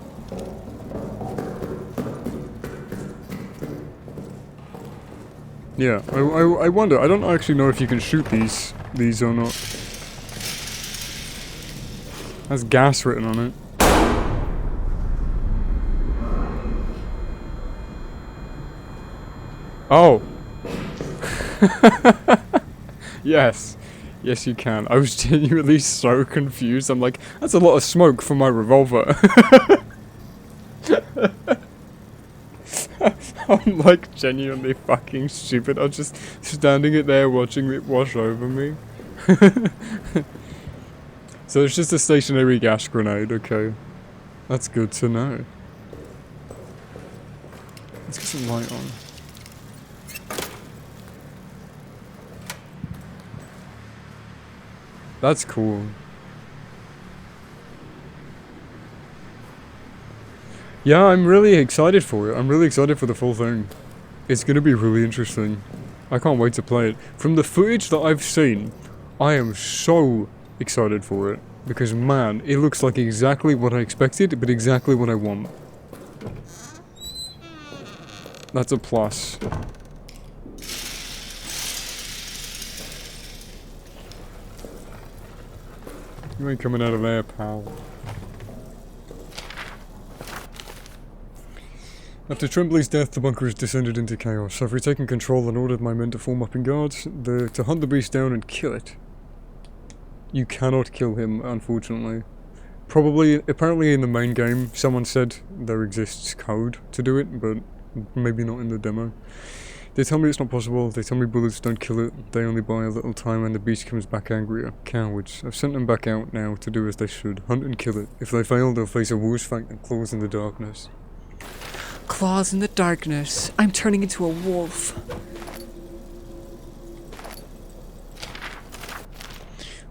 Speaker 1: Yeah, I wonder. I don't actually know if you can shoot these or not. Has gas written on it. Oh. Yes. Yes, you can. I was genuinely so confused. I'm like, that's a lot of smoke for my revolver. I'm like genuinely fucking stupid. I'm just standing it there watching it wash over me. So it's just a stationary gas grenade, okay. That's good to know. Let's get some light on. That's cool. Yeah, I'm really excited for it. I'm really excited for the full thing. It's gonna be really interesting. I can't wait to play it. From the footage that I've seen, I am so excited for it. Because man, it looks like exactly what I expected, but exactly what I want. That's a plus. You ain't coming out of there, pal. After Tremblay's death, the bunker has descended into chaos. I've retaken control and ordered my men to form up in guards, to hunt the beast down and kill it. You cannot kill him, unfortunately. Apparently in the main game, someone said there exists code to do it, but maybe not in the demo. They tell me it's not possible, they tell me bullets don't kill it, they only buy a little time and the beast comes back angrier. Cowards. I've sent them back out now to do as they should, hunt and kill it. If they fail, they'll face a worse fate than claws in the darkness.
Speaker 2: Claws in the darkness. I'm turning into a wolf.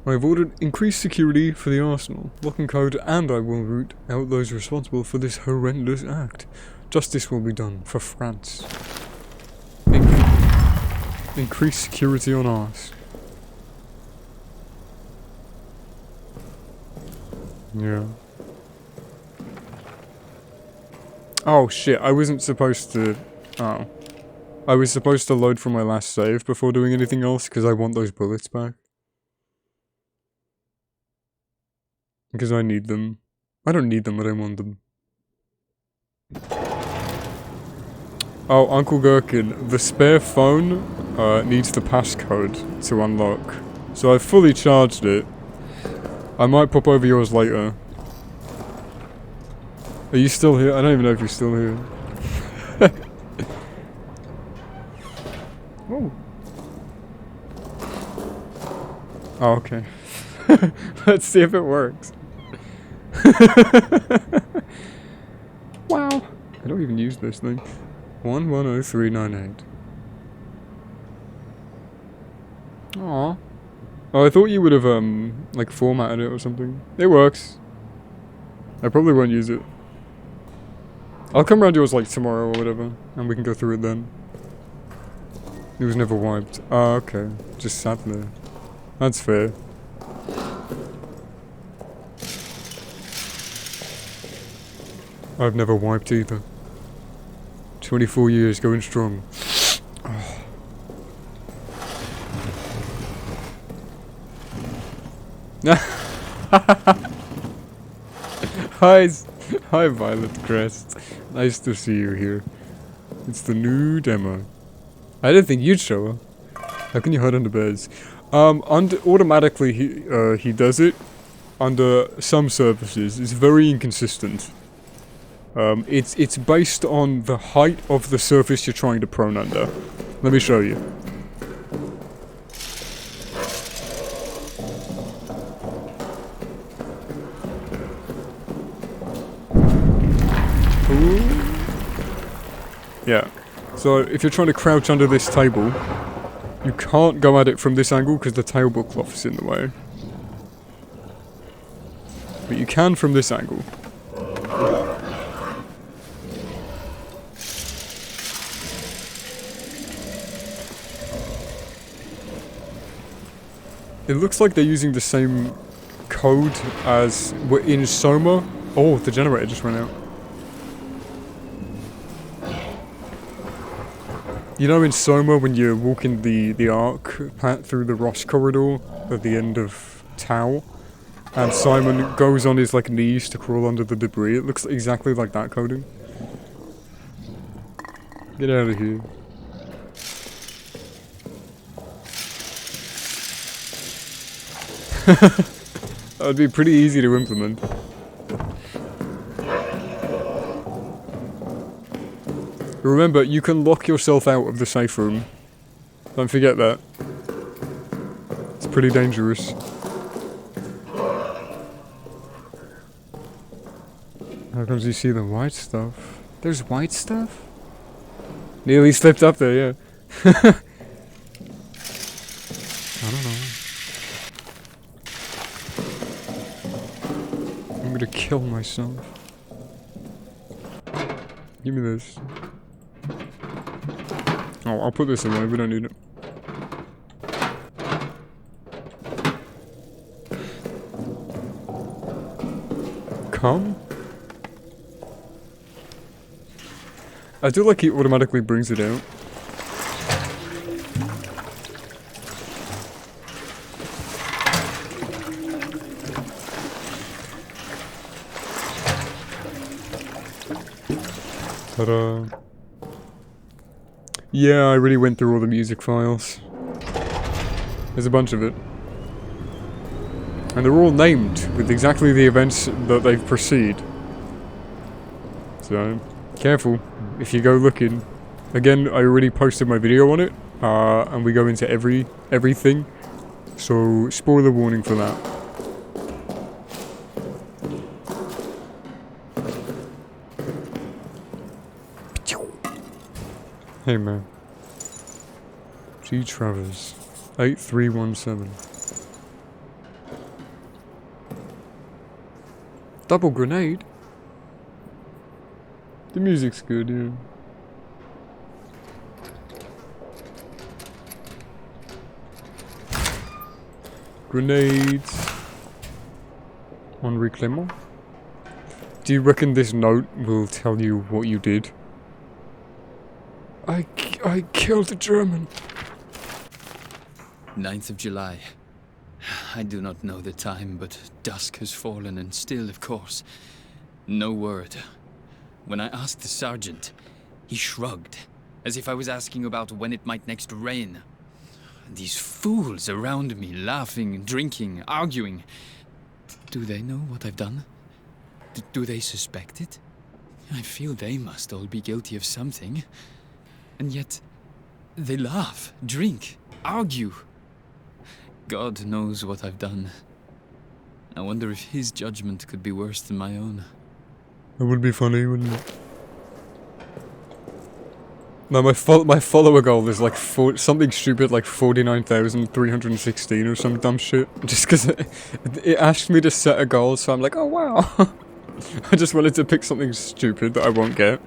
Speaker 1: I have ordered increased security for the arsenal, lock and code, and I will root out those responsible for this horrendous act. Justice will be done for France. Increased security on ours. Yeah. Oh shit, I wasn't supposed to... Oh. I was supposed to load from my last save before doing anything else, because I want those bullets back. Because I need them. I don't need them, but I want them. Oh, Uncle Gherkin, the spare phone needs the passcode to unlock. So I've fully charged it. I might pop over yours later. Are you still here? I don't even know if you're still here. Oh. Oh, okay. Let's see if it works. Wow. I don't even use this thing. 110398. Aww. Oh, I thought you would have, like, formatted it or something. It works. I probably won't use it. I'll come around yours, like, tomorrow or whatever, and we can go through it then. It was never wiped. Oh, okay. Just sat there. That's fair. I've never wiped either. 24 years going strong. Hi Violet Crest. Nice to see you here. It's the new demo. I didn't think you'd show up. How can you hide under beds? Automatically he does it under some surfaces. It's very inconsistent. It's based on the height of the surface you're trying to prone under. Let me show you. Ooh. Yeah. So if you're trying to crouch under this table, you can't go at it from this angle because the tablecloth is in the way. But you can from this angle. It looks like they're using the same code as were in Soma. Oh, the generator just went out. You know in Soma when you're walking the Ark through the Ross corridor at the end of Tau, and Simon goes on his like knees to crawl under the debris? It looks exactly like that coding. Get out of here. That would be pretty easy to implement. Remember, you can lock yourself out of the safe room. Don't forget that. It's pretty dangerous. How comes you see the white stuff? There's white stuff? Nearly slipped up there, yeah. I don't know. I'm gonna kill myself. Give me this. Oh, I'll put this away, we don't need it. Come? I do like he automatically brings it out. Ta-da. Yeah, I really went through all the music files. There's a bunch of it. And they're all named with exactly the events that they precede. So, careful if you go looking. Again, I already posted my video on it, and we go into everything. So, spoiler warning for that. Hey man. G. Travers. 8317. Double grenade? The music's good, yeah. Grenades. Henri Clement? Do you reckon this note will tell you what you did? I killed a German.
Speaker 3: 9th of July. I do not know the time, but dusk has fallen and still, of course, no word. When I asked the sergeant, he shrugged, as if I was asking about when it might next rain. These fools around me, laughing, drinking, arguing. Do they know what I've done? Do they suspect it? I feel they must all be guilty of something. And yet, they laugh, drink, argue. God knows what I've done. I wonder if his judgment could be worse than my own.
Speaker 1: That would be funny, wouldn't it? No, my follower goal is like something stupid like 49,316 or some dumb shit. Just because it asked me to set a goal, so I'm like, oh wow. I just wanted to pick something stupid that I won't get.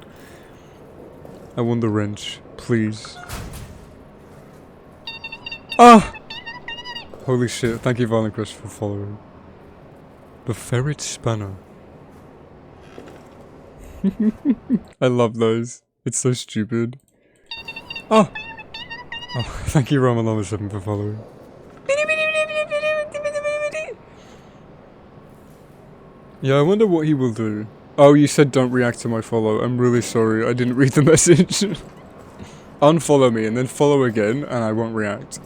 Speaker 1: I want the wrench, please. Ah! Holy shit, thank you Violent Crush for following. The Ferret Spanner. I love those. It's so stupid. Oh! Oh, thank you Ramalama7 for following. Yeah, I wonder what he will do. Oh, you said don't react to my follow. I'm really sorry, I didn't read the message. Unfollow me and then follow again and I won't react.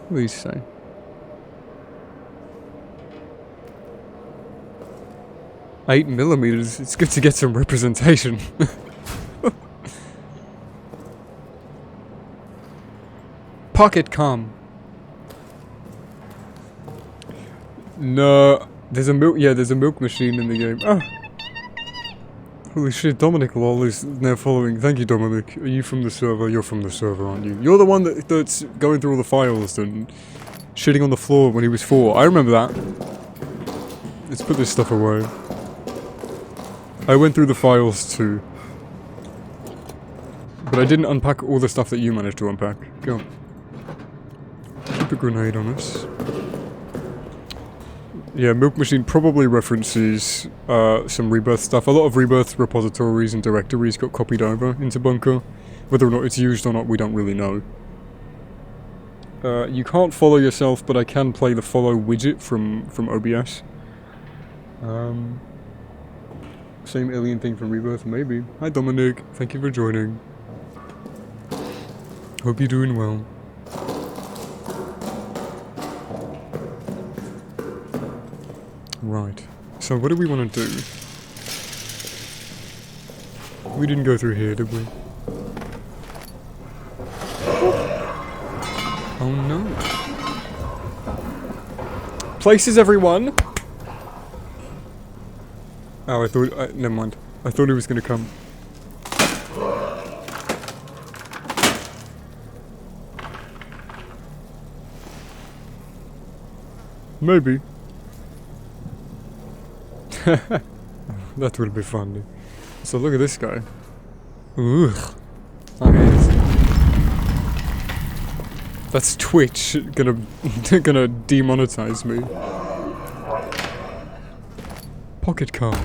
Speaker 1: Please say. Eight millimeters. It's good to get some representation. Pocket com. No, there's a milk. Yeah, there's a milk machine in the game. Ah. Holy shit, Dominic lol is now following. Thank you, Dominic. Are you from the server? You're from the server, aren't you? You're the one that's going through all the files and shitting on the floor when he was 4. I remember that. Let's put this stuff away. I went through the files too. But I didn't unpack all the stuff that you managed to unpack. Go. Keep a grenade on us. Yeah, Milk Machine probably references some Rebirth stuff. A lot of Rebirth repositories and directories got copied over into Bunker. Whether or not it's used or not, we don't really know. You can't follow yourself, but I can play the follow widget from OBS. Same alien thing from Rebirth, maybe. Hi Dominic, thank you for joining. Hope you're doing well. Right, so what do we want to do? We didn't go through here, did we? Oh no. Places, everyone! Oh, I thought... never mind. I thought he was gonna come. Maybe. That will be funny. So look at this guy. Ugh. Okay. That's Twitch gonna demonetize me. Pocket car.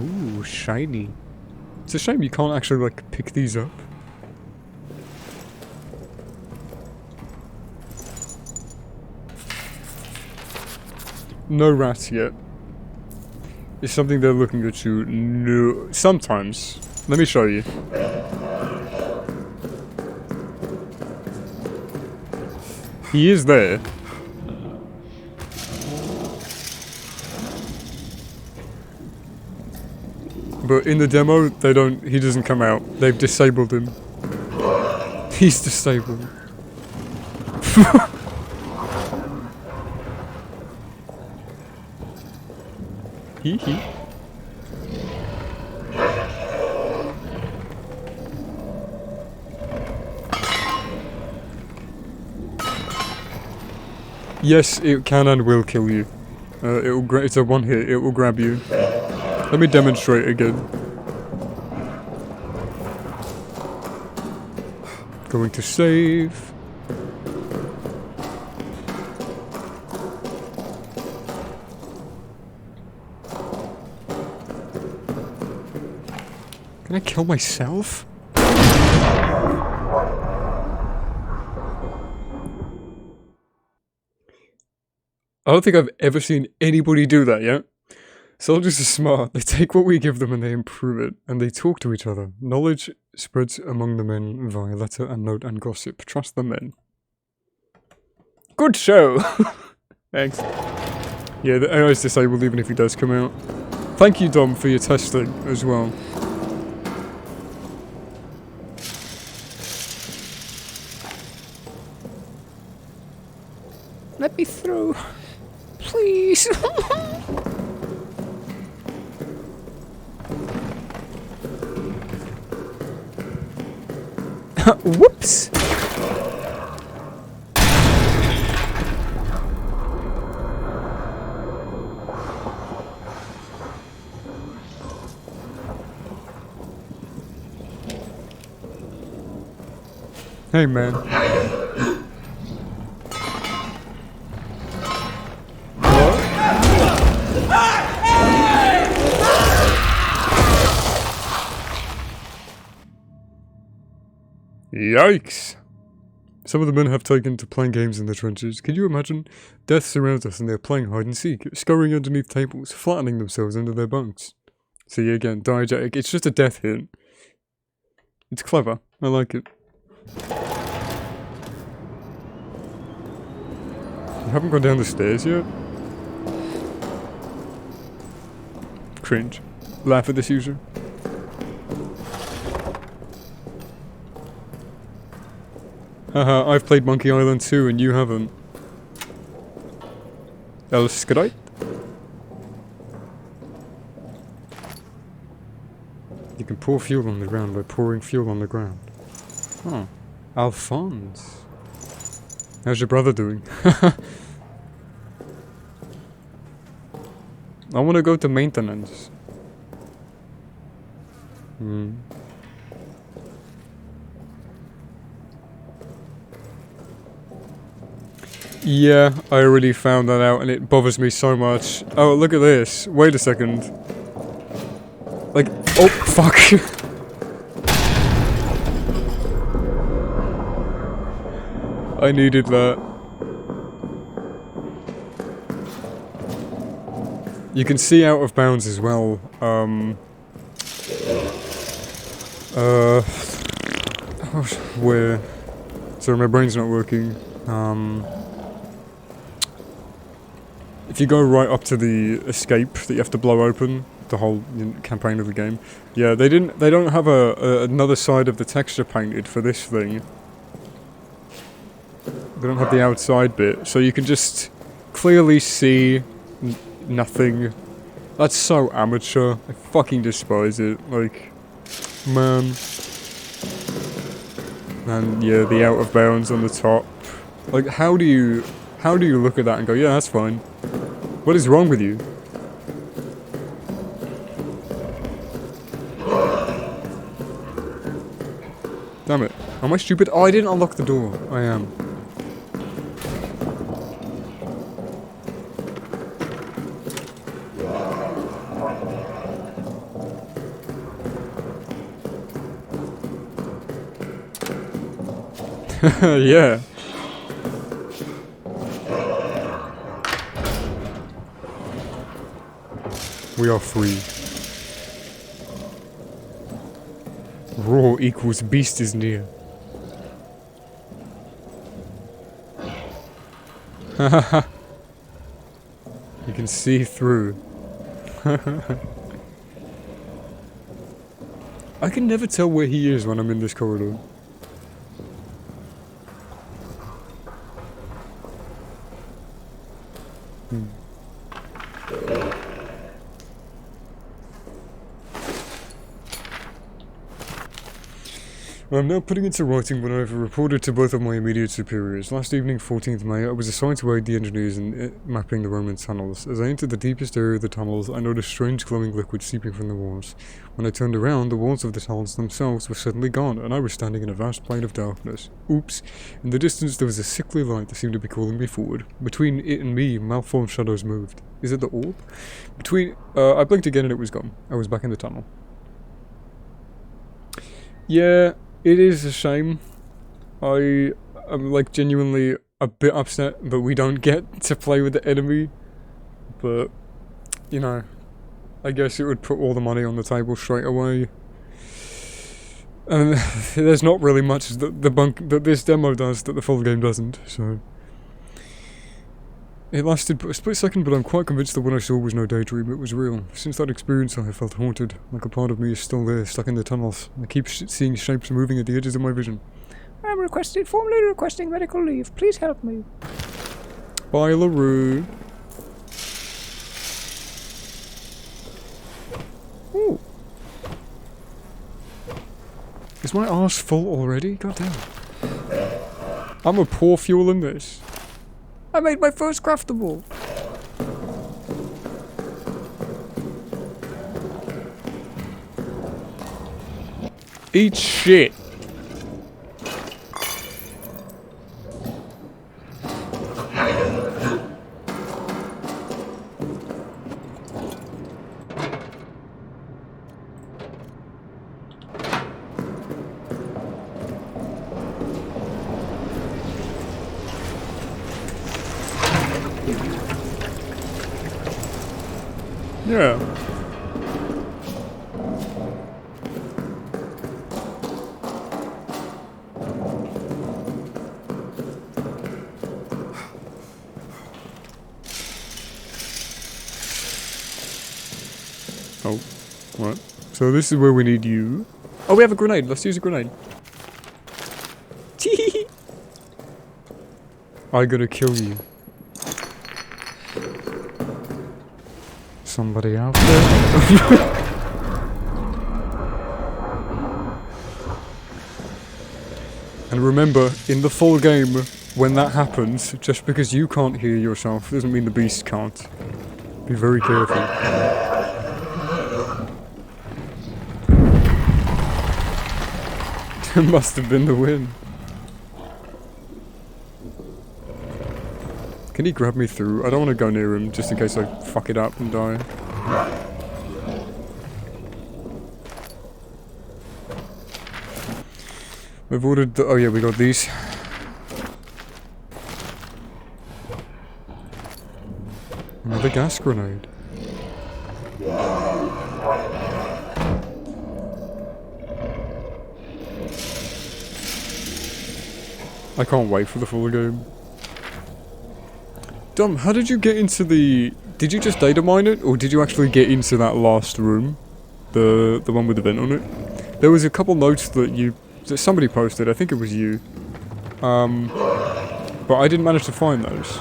Speaker 1: Ooh, shiny. It's a shame you can't actually like pick these up. No rats yet. Is something they're looking at you? No. Sometimes. Let me show you. He is there. But in the demo, he doesn't come out. They've disabled him. He's disabled. Hee hee. Yes, it can and will kill you. It's a one hit. It will grab you. Let me demonstrate again. Going to save. Can I kill myself? I don't think I've ever seen anybody do that yet. Soldiers are smart. They take what we give them and they improve it. And they talk to each other. Knowledge spreads among the men via letter and note and gossip. Trust the men. Good show! Thanks. Yeah, the AI is disabled even if he does come out. Thank you, Dom, for your testing as well.
Speaker 2: Let me through. Please. Whoops.
Speaker 1: Hey, man. Yikes! Some of the men have taken to playing games in the trenches. Can you imagine? Death surrounds us and they're playing hide and seek, scurrying underneath tables, flattening themselves under their bunks. See again, diegetic. It's just a death hit. It's clever. I like it. You haven't gone down the stairs yet? Cringe. Laugh at this user. Haha, I've played Monkey Island 2 and you haven't. Elskadite? You can pour fuel on the ground by pouring fuel on the ground. Huh. Alphonse. How's your brother doing? I want to go to maintenance. Yeah, I already found that out and it bothers me so much. Oh, look at this. Wait a second. Like, oh, fuck. I needed that. You can see out of bounds as well. Where? Sorry, my brain's not working. If you go right up to the escape that you have to blow open, the whole campaign of the game. Yeah, they don't have another side of the texture painted for this thing. They don't have the outside bit, so you can just clearly see nothing. That's so amateur. I fucking despise it. Like, man. And yeah, the out of bounds on the top. Like, how do you look at that and go, yeah, that's fine? What is wrong with you? Damn it. Am I stupid? Oh, I didn't unlock the door. I am. Yeah. We are free. Roar equals beast is near. Hahaha. You can see through. I can never tell where he is when I'm in this corridor. I'm now putting into writing what I have reported to both of my immediate superiors. Last evening, 14th May, I was assigned to aid the engineers in mapping the Roman tunnels. As I entered the deepest area of the tunnels, I noticed strange glowing liquid seeping from the walls. When I turned around, the walls of the tunnels themselves were suddenly gone, and I was standing in a vast plain of darkness. Oops. In the distance, there was a sickly light that seemed to be calling me forward. Between it and me, malformed shadows moved. Is it the orb? I blinked again and it was gone. I was back in the tunnel. Yeah. It is a shame. I'm like genuinely a bit upset that we don't get to play with the enemy. But, you know, I guess it would put all the money on the table straight away. And there's not really much that this demo does that the full game doesn't, so... It lasted a split second, but I'm quite convinced that what I saw was no daydream, it was real. Since that experience I have felt haunted, like a part of me is still there, stuck in the tunnels. I keep seeing shapes moving at the edges of my vision.
Speaker 2: I'm formally requesting medical leave. Please help me.
Speaker 1: Bye, LaRue. Ooh. Is my arse full already? God damn. I'm gonna pour fuel in this. I made my first craftable. Eat shit. Yeah. Oh, what? So this is where we need you. Oh, we have a grenade. Let's use a grenade. I gotta kill you. Somebody out there? And remember, in the full game, when that happens, just because you can't hear yourself doesn't mean the beast can't. Be very careful. It must have been the win. Can he grab me through? I don't want to go near him just in case I fuck it up and die. We've ordered the... Oh yeah, we got these. Another gas grenade. I can't wait for the full game. Dom, how did you get into the... Did you just data mine it, or did you actually get into that last room? The one with the vent on it? There was a couple notes that somebody posted, I think it was you. But I didn't manage to find those.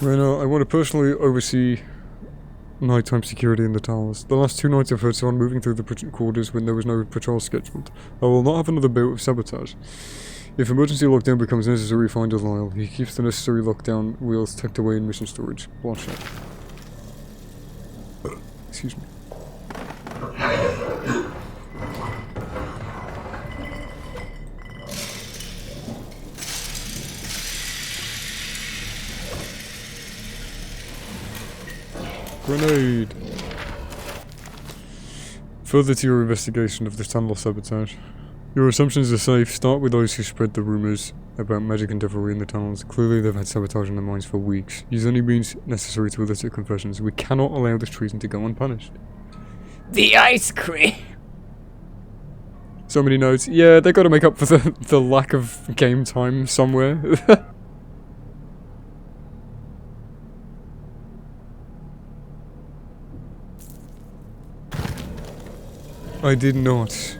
Speaker 1: Right now, I want to personally oversee nighttime security in the towers. The last 2 nights I've heard someone moving through the quarters when there was no patrol scheduled. I will not have another bout of sabotage. If emergency lockdown becomes necessary, find Delisle. He keeps the necessary lockdown wheels tucked away in mission storage. Watch out. Excuse me. Grenade! Further to your investigation of this tunnel sabotage. Your assumptions are safe. Start with those who spread the rumours about magic and devilry in the tunnels. Clearly they've had sabotage in their minds for weeks. Use any means necessary to elicit confessions. We cannot allow this treason to go unpunished.
Speaker 2: The ice cream!
Speaker 1: So many notes. Yeah, they gotta make up for the lack of game time somewhere. I did not.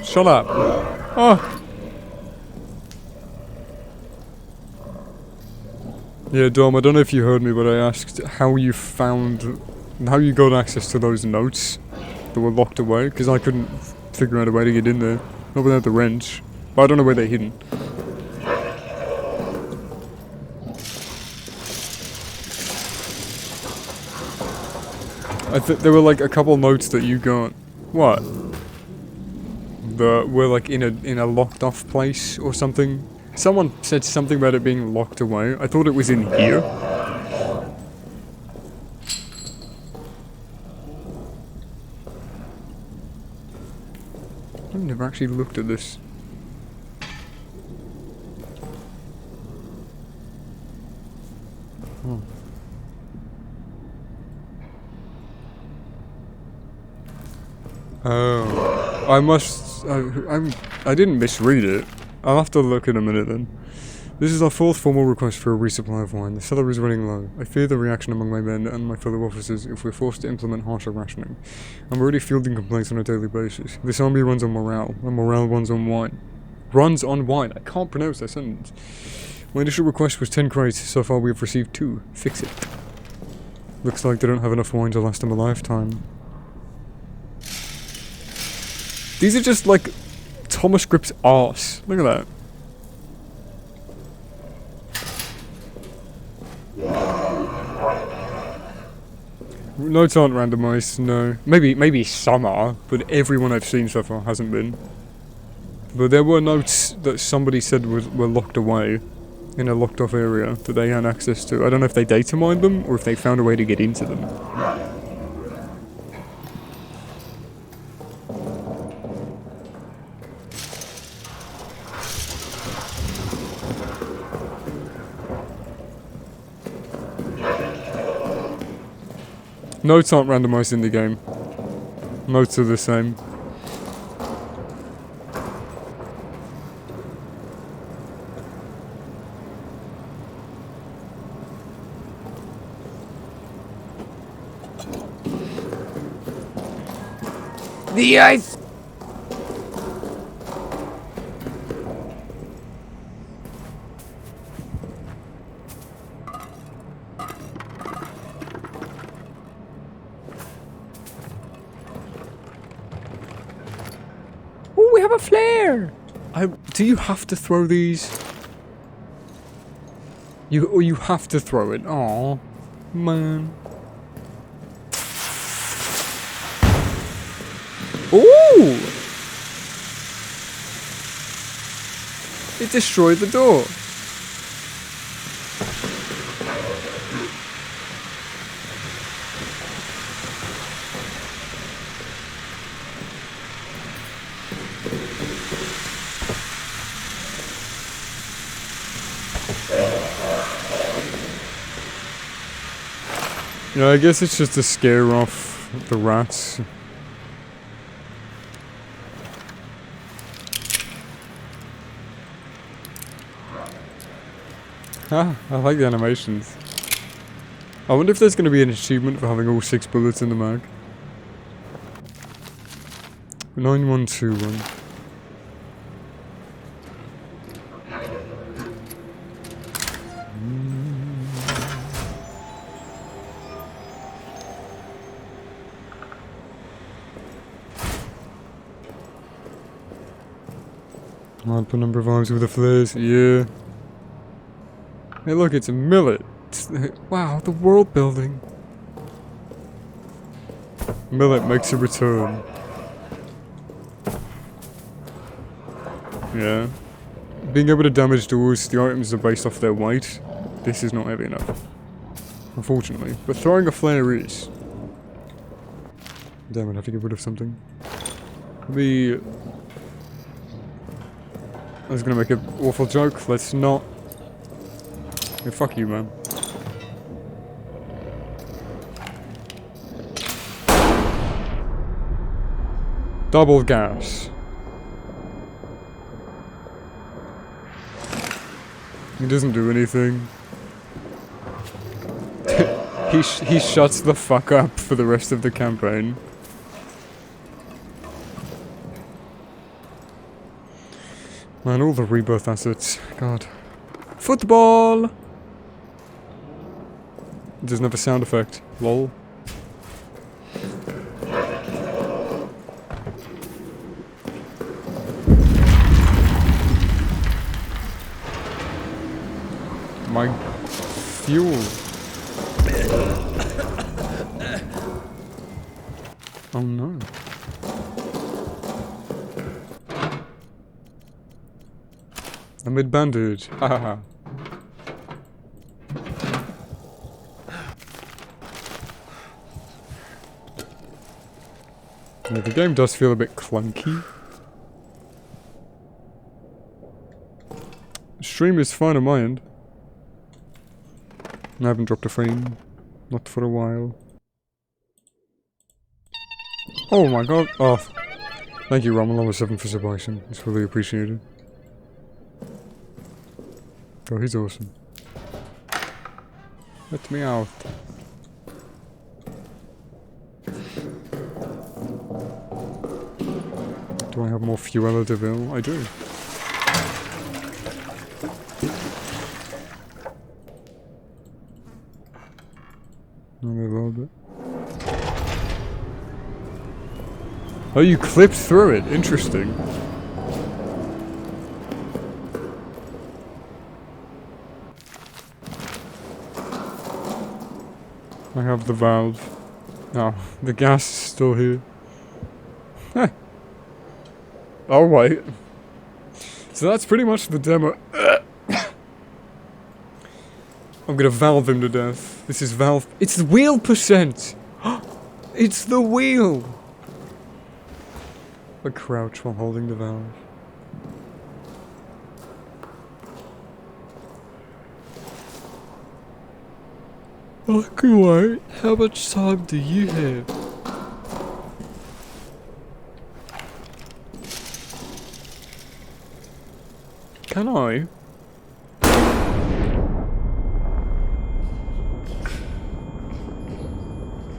Speaker 1: Shut up. Oh! Yeah, Dom, I don't know if you heard me, but I asked how you got access to those notes that were locked away, because I couldn't figure out a way to get in there. Not without the wrench. But I don't know where they're hidden. There were like a couple notes that you got. What? That were like in a locked off place or something. Someone said something about it being locked away. I thought it was in here. I've never actually looked at this. Oh. Oh, I didn't misread it. I'll have to look in a minute then. This is our fourth formal request for a resupply of wine. The cellar is running low. I fear the reaction among my men and my fellow officers if we're forced to implement harsher rationing. I'm already fielding complaints on a daily basis. This army runs on morale, and morale runs on wine. Runs on wine. I can't pronounce that sentence. My initial request was 10 crates. So far we have received 2. Fix it. Looks like they don't have enough wine to last them a lifetime. These are just like Thomas Grip's arse. Look at that. Notes aren't randomized, no. Maybe some are, but everyone I've seen so far hasn't been. But there were notes that somebody said were locked away in a locked off area that they had access to. I don't know if they data mined them or if they found a way to get into them. Notes aren't randomized in the game. Notes are the same.
Speaker 2: The ice! Oh, we have a flare!
Speaker 1: Do you have to throw these? You have to throw it. Aw, man. Ooh! It destroyed the door. Yeah, I guess it's just to scare off the rats. Ah, I like the animations. I wonder if there's going to be an achievement for having all 6 bullets in the mag. 9121. Odd number of arms with the flares, yeah. Hey look, it's a millet. Wow, the world building. Millet makes a return. Yeah. Being able to damage doors, the items are based off their weight. This is not heavy enough. Unfortunately. But throwing a flare is. Damn it, I have to get rid of something. I was gonna make an awful joke. Let's not. Hey, fuck you, man. Double gas. He doesn't do anything. he shuts the fuck up for the rest of the campaign. Man, all the rebirth assets. God. Football! It doesn't have a sound effect. Lol. My fuel. Oh no. A mid-bandage. Hahaha. Yeah, the game does feel a bit clunky. Stream is fine on my end. I haven't dropped a frame. Not for a while. Oh my god. Oh. Thank you, Ramalama7 for submission. It's really appreciated. Oh, he's awesome. Let me out. Do I have more Fuella de Vil? I do. Only a little bit. Oh, you clipped through it. Interesting. I have the valve. Oh, the gas is still here. Oh, wait. So that's pretty much the demo. I'm gonna valve him to death. This is valve. It's the wheel percent! It's the wheel! I crouch while holding the valve. Okay, how much time do you have? Can I?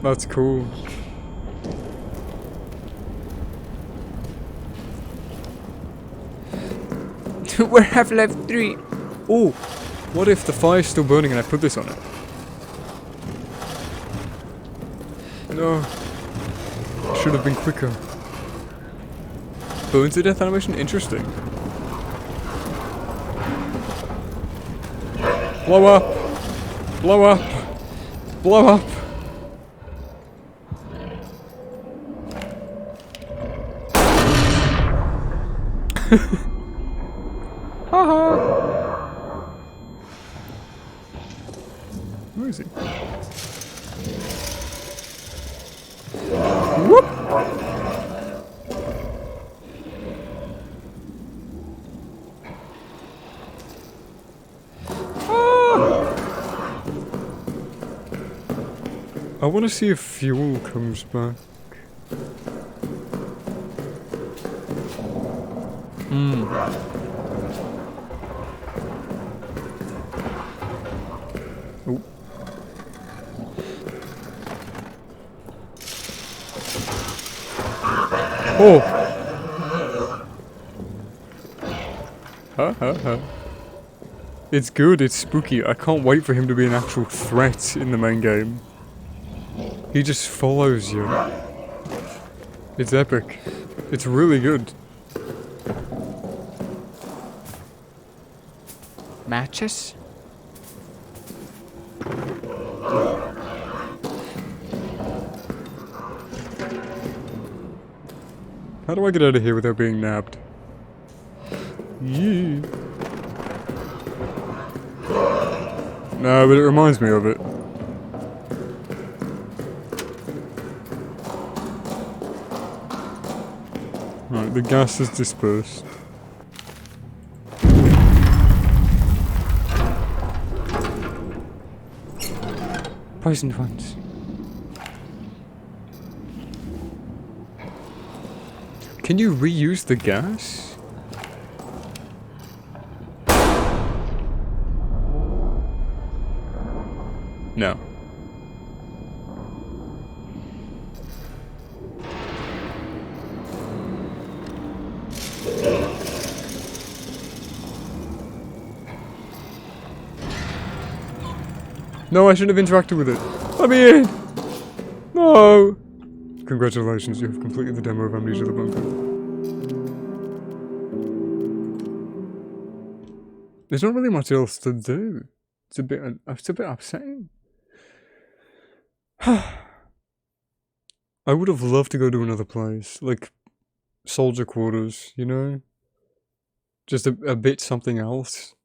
Speaker 1: That's cool.
Speaker 2: We have left 3.
Speaker 1: Oh, what if the fire's still burning and I put this on it? No. Should have been quicker. Burn to death animation? Interesting. Blow up! Blow up! Blow up! Haha! Where is he? Whoop! I want to see if fuel comes back. Oh. Oh! Ha ha ha. It's good, it's spooky. I can't wait for him to be an actual threat in the main game. He just follows you. It's epic. It's really good.
Speaker 2: Matches?
Speaker 1: How do I get out of here without being nabbed? Yeah. No, but it reminds me of it. Right, the gas is dispersed.
Speaker 2: poisoned ones.
Speaker 1: Can you reuse the gas? No. No, I shouldn't have interacted with it. Let me in! No! Congratulations, you have completed the demo of Amnesia the Bunker. There's not really much else to do. It's a bit upsetting. I would have loved to go to another place, like soldier quarters, you know? Just a bit something else.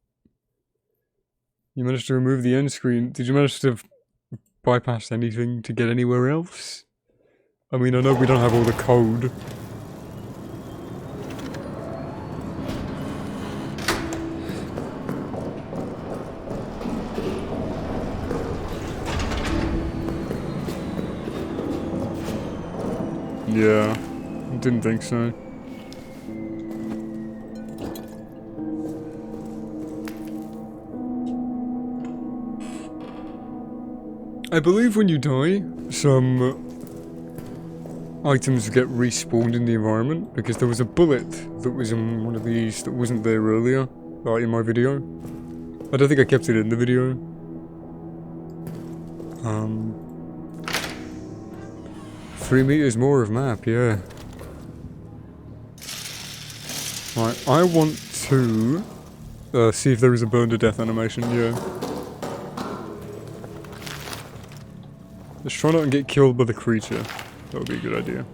Speaker 1: You managed to remove the end screen. Did you manage to bypass anything to get anywhere else? I mean, I know we don't have all the code. Yeah, didn't think so. I believe when you die, some items get respawned in the environment, because there was a bullet that was in one of these that wasn't there earlier, like in my video. I don't think I kept it in the video. 3 meters more of map, yeah. Right, I want to see if there is a burn to death animation, yeah. Let's try not to get killed by the creature. That would be a good idea.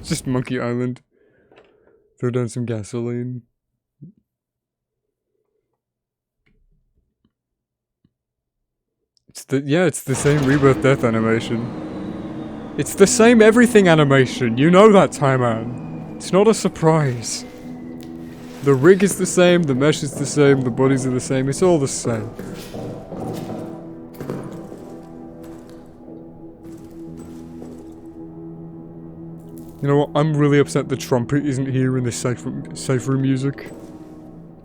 Speaker 1: Just Monkey Island. Throw down some gasoline. It's the same rebirth death animation. It's the same everything animation, you know that, Tie-Man. It's not a surprise. The rig is the same, the mesh is the same, the bodies are the same, it's all the same. You know what, I'm really upset the trumpet isn't here in this safe room music.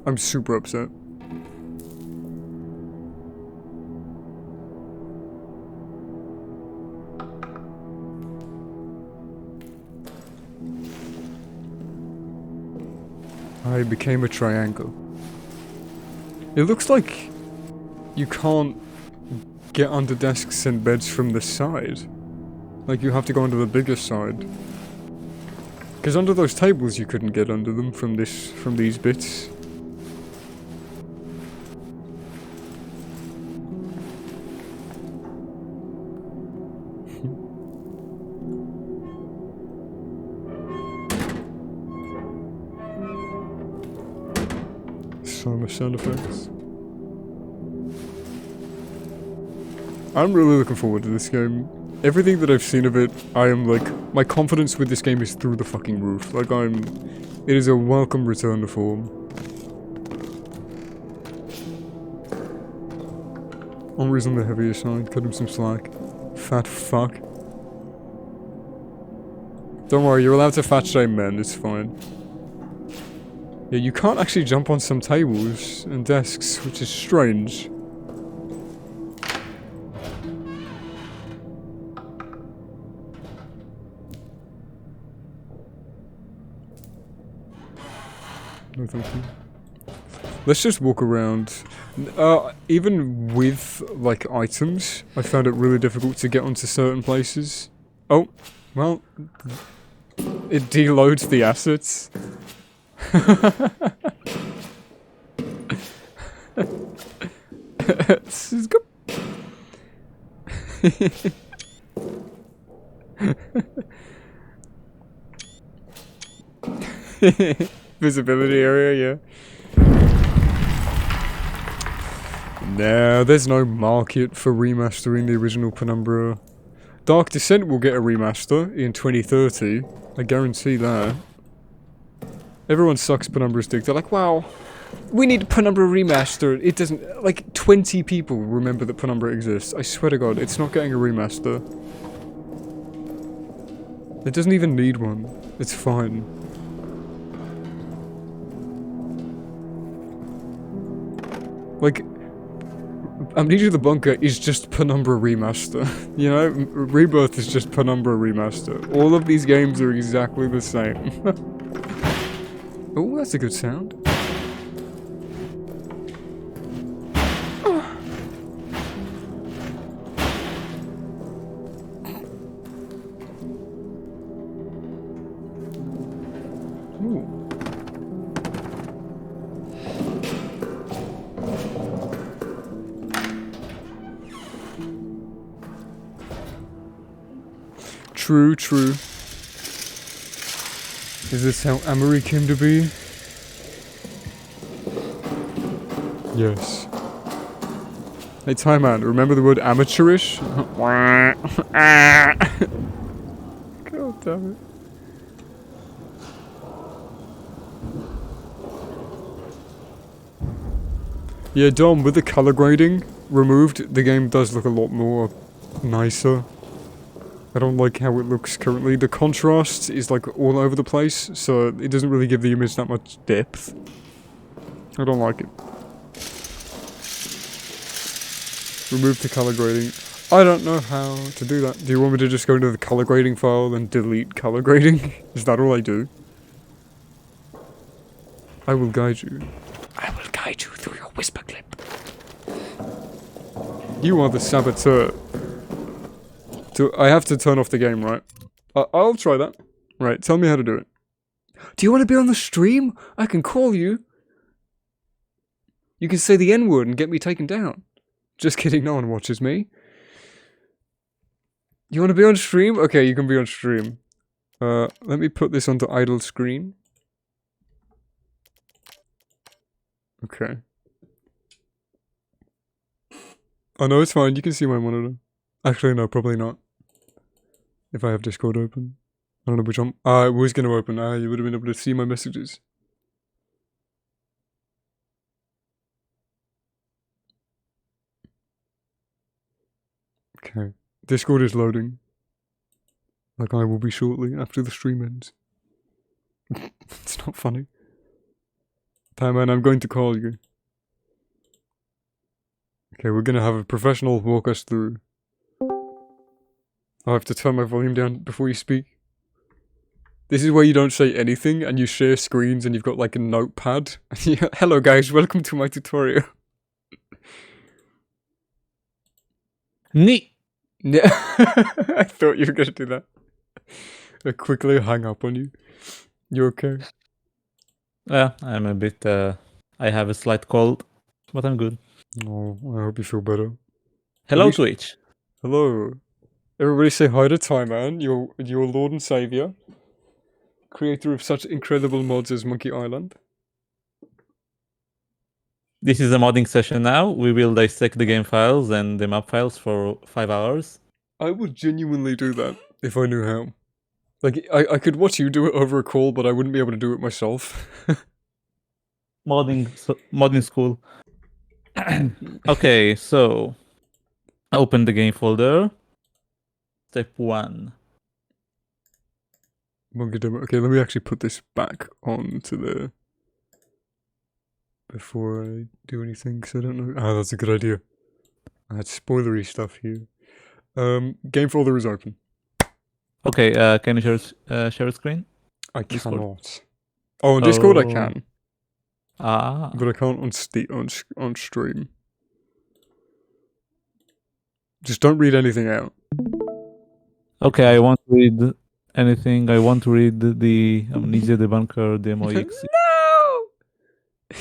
Speaker 1: I'm super upset. I became a triangle. It looks like you can't get under desks and beds from the side. Like you have to go under the bigger side. Because under those tables you couldn't get under them from these bits. So much sound effects. I'm really looking forward to this game. Everything that I've seen of it, I am like, my confidence with this game is through the fucking roof. Like it is a welcome return to form. Omri's on the heavier side, cut him some slack. Fat fuck. Don't worry, you're allowed to fat shame men, it's fine. Yeah, you can't actually jump on some tables and desks, which is strange. No thank you. Let's just walk around. Even with, like, items, I found it really difficult to get onto certain places. Oh, well, it deloads the assets. Visibility area, yeah. No, there's no market for remastering the original Penumbra. Dark Descent will get a remaster in 2030. I guarantee that. Everyone sucks Penumbra's dick. They're like, wow, we need Penumbra remaster. It doesn't... Like, 20 people remember that Penumbra exists. I swear to God, it's not getting a remaster. It doesn't even need one. It's fine. Like, Amnesia the Bunker is just Penumbra remaster. You know, Rebirth is just Penumbra remaster. All of these games are exactly the same. Oh, that's a good sound. Ooh. True, true. Is this how Amory came to be? Yes. Hey, Time Man, remember the word amateurish? God damn it. Yeah, Dom, with the color grading removed, the game does look a lot more nicer. I don't like how it looks currently. The contrast is like all over the place, so it doesn't really give the image that much depth. I don't like it. Remove the color grading. I don't know how to do that. Do you want me to just go into the color grading file and delete color grading? Is that all I do? I will guide you.
Speaker 2: I will guide you through your whisper clip.
Speaker 1: You are the saboteur. I have to turn off the game, right? I'll try that. Right, tell me how to do it. Do you want to be on the stream? I can call you. You can say the N-word and get me taken down. Just kidding, no one watches me. You want to be on stream? Okay, you can be on stream. Let me put this onto idle screen. Okay. Oh no, it's fine, you can see my monitor. Actually, no, probably not. If I have Discord open. I don't know which one. It was going to open. You would have been able to see my messages. Okay. Discord is loading. Like I will be shortly after the stream ends. It's not funny. Time Man, I'm going to call you. Okay, we're going to have a professional walk us through. I have to turn my volume down before you speak. This is where you don't say anything and you share screens and you've got like a notepad. Hello guys, welcome to my tutorial.
Speaker 5: Neat.
Speaker 1: Yeah, I thought you were going to do that. I quickly hang up on you. You okay?
Speaker 5: Yeah, I'm a bit. I have a slight cold, but I'm good.
Speaker 1: Oh, I hope you feel better.
Speaker 5: Hello,
Speaker 1: least-
Speaker 5: Twitch.
Speaker 1: Hello. Everybody say hi to Time Man, your lord and savior. Creator of such incredible mods as Monkey Island.
Speaker 5: This is a modding session now. We will dissect the game files and the map files for 5 hours.
Speaker 1: I would genuinely do that if I knew how. Like, I could watch you do it over a call, but I wouldn't be able to do it myself.
Speaker 5: Modding school. Okay, so open the game folder. Step 1.
Speaker 1: Monkey demo. Okay, let me actually put this back on to the... Before I do anything, because I don't know... Ah, that's a good idea. I had spoilery stuff here. Game folder is open.
Speaker 5: Okay, can you share a screen?
Speaker 1: I
Speaker 5: Discord.
Speaker 1: cannot. Oh, on Discord I
Speaker 5: Oh.
Speaker 1: can.
Speaker 5: Ah,
Speaker 1: But I can't on stream. Just don't read anything out.
Speaker 5: okay. I won't read anything. I want to read the Amnesia the Bunker demo.
Speaker 1: No!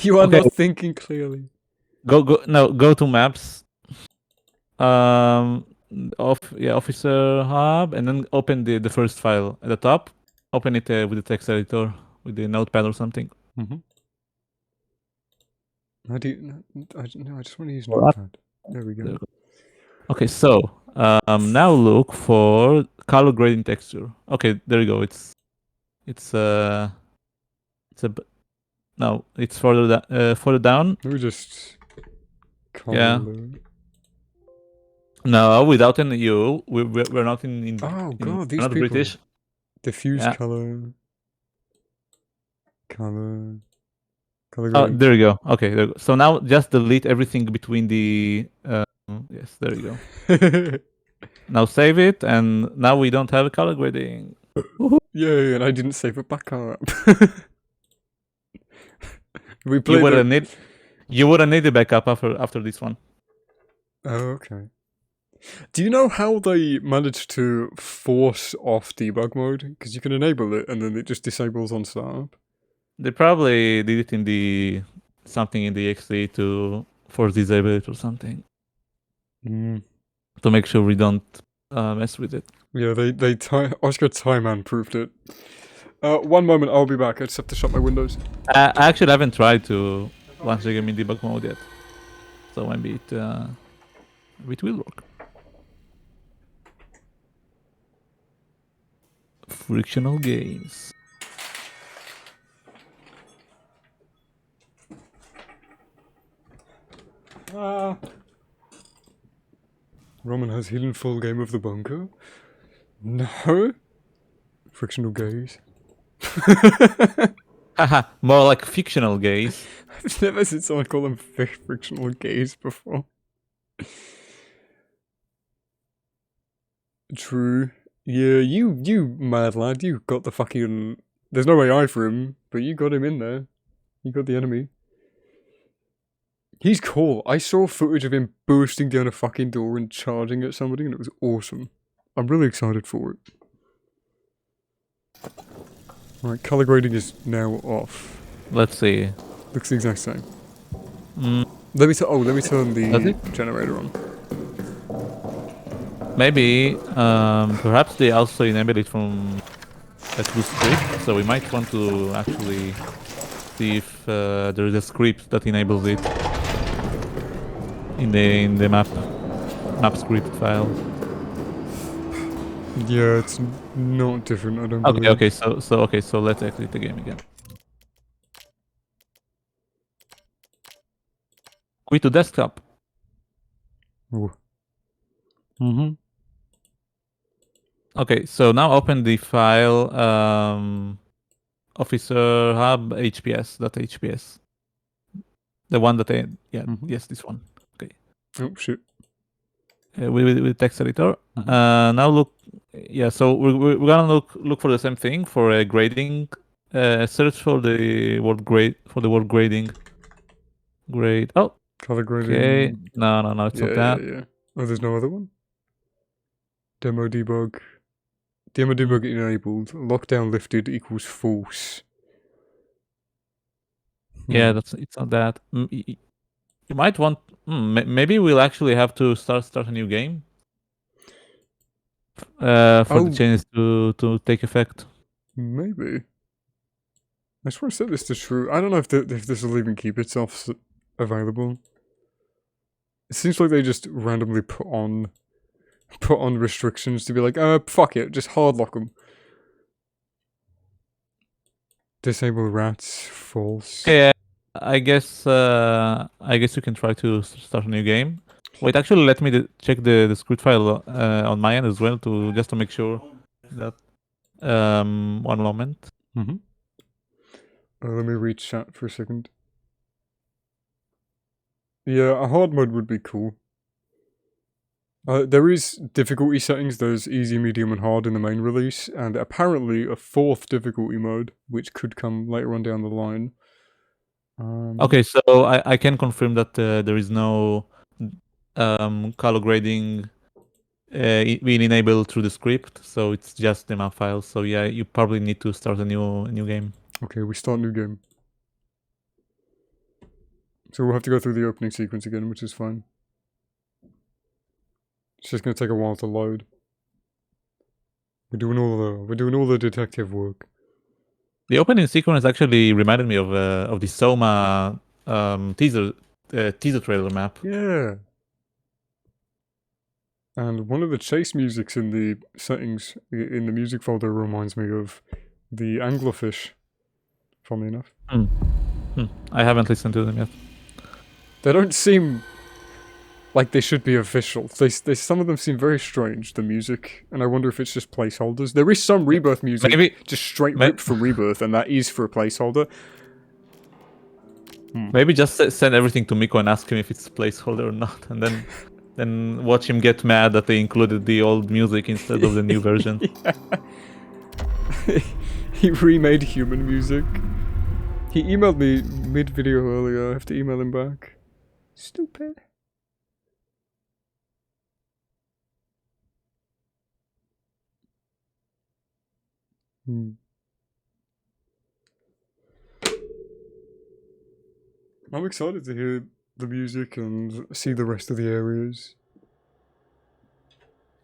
Speaker 1: You are
Speaker 5: Okay.
Speaker 1: not thinking clearly.
Speaker 5: Go to maps. Officer hub, and then open the first file at the top. Open it with the text editor, with the notepad or something.
Speaker 1: Mm-hmm. How do you... No, I just want to use
Speaker 5: What?
Speaker 1: Notepad. There we
Speaker 5: There
Speaker 1: go.
Speaker 5: you Okay, so now look for color grading texture. Okay, there you go. It's a no, it's further down.
Speaker 1: Let me just
Speaker 5: Yeah.
Speaker 1: color.
Speaker 5: No, without an U, we're not
Speaker 1: Oh
Speaker 5: in
Speaker 1: god,
Speaker 5: we're
Speaker 1: these
Speaker 5: not
Speaker 1: people.
Speaker 5: British.
Speaker 1: Diffuse
Speaker 5: Yeah.
Speaker 1: color. Color. Color
Speaker 5: Oh,
Speaker 1: grading.
Speaker 5: there you go. Okay, there you go. So now just delete everything between the. Yes, there you go. Now save it, and now we don't have a color grading.
Speaker 1: Yay, and I didn't save it back up. We
Speaker 5: You
Speaker 1: played
Speaker 5: wouldn't
Speaker 1: the...
Speaker 5: need you wouldn't need a backup after this one.
Speaker 1: Oh, okay. Do you know how they managed to force off debug mode? Because you can enable it and then it just disables on startup.
Speaker 5: They probably did it in the something in the XD to force disable it or something to make sure we don't mess with it.
Speaker 1: Yeah, Oscar Tyman proved it. One moment, I'll be back. I just have to shut my windows.
Speaker 5: I actually haven't tried to launch the game in debug mode yet, so maybe it will work. Frictional games.
Speaker 1: Roman has hidden full game of the bunker. No. Frictional gaze.
Speaker 5: Haha, more like fictional gays.
Speaker 1: I've never seen someone call them frictional gaze before. True. Yeah, you mad lad, you got the fucking... There's no AI for him, but you got him in there. You got the enemy. He's cool. I saw footage of him bursting down a fucking door and charging at somebody, and it was awesome. I'm really excited for it. Right, color grading is now off.
Speaker 5: Let's see.
Speaker 1: Looks the exact same.
Speaker 5: Mm,
Speaker 1: Let me turn
Speaker 5: Does
Speaker 1: the
Speaker 5: it?
Speaker 1: generator on.
Speaker 5: maybe, perhaps they also enable it from a true script, so we might want to actually see if there is a script that enables it in the map script file.
Speaker 1: Yeah, it's not different, I don't
Speaker 5: Okay,
Speaker 1: believe.
Speaker 5: so let's exit the game again. Quit to desktop.
Speaker 1: Mm-hmm.
Speaker 5: Okay, so now open the file officer hub hps.hps. The one that yes, this one.
Speaker 1: Oh, shit.
Speaker 5: With text editor. Now look, so we're gonna look for the same thing for a grading. Search for the word grading. Grade. Oh,
Speaker 1: Color grading.
Speaker 5: okay. No, it's not that.
Speaker 1: Yeah. Oh, there's no other one? Demo debug. Demo debug enabled. Lockdown lifted equals false.
Speaker 5: Yeah, it's not that. You might want. Maybe we'll actually have to start a new game for the changes to take effect.
Speaker 1: Maybe. I swear I set this to true. I don't know if this will even keep itself available. It seems like they just randomly put on restrictions to be like, fuck it, just hard lock them. Disable rats, false.
Speaker 5: Okay, I guess you can try to start a new game. Wait, actually, let me check the script file on my end as well just to make sure that. One moment.
Speaker 1: Mm-hmm. Let me read chat for a second. Yeah, a hard mode would be cool. There is difficulty settings. There's easy, medium, and hard in the main release, and apparently a fourth difficulty mode, which could come later on down the line.
Speaker 5: Okay, so I can confirm that there is no color grading being enabled through the script, so it's just the map file. So yeah, you probably need to start a new game.
Speaker 1: Okay, we start new game. So we'll have to go through the opening sequence again, which is fine. It's just gonna take a while to load. We're doing all the detective work.
Speaker 5: The opening sequence actually reminded me of the Soma teaser trailer map.
Speaker 1: Yeah. And one of the chase musics in the settings in the music folder reminds me of the anglerfish. Funnily enough,
Speaker 5: I haven't listened to them yet.
Speaker 1: they don't seem like they should be official. They some of them seem very strange. The music, and I wonder if it's just placeholders. There is some Rebirth music,
Speaker 5: Maybe-
Speaker 1: just straight ripped from Rebirth, and that is for a placeholder.
Speaker 5: Maybe just send everything to Miko and ask him if it's a placeholder or not, and then watch him get mad that they included the old music instead of the new version.
Speaker 1: He remade human music. He emailed me mid-video earlier. I have to email him back. Stupid. I'm excited to hear the music and see the rest of the areas.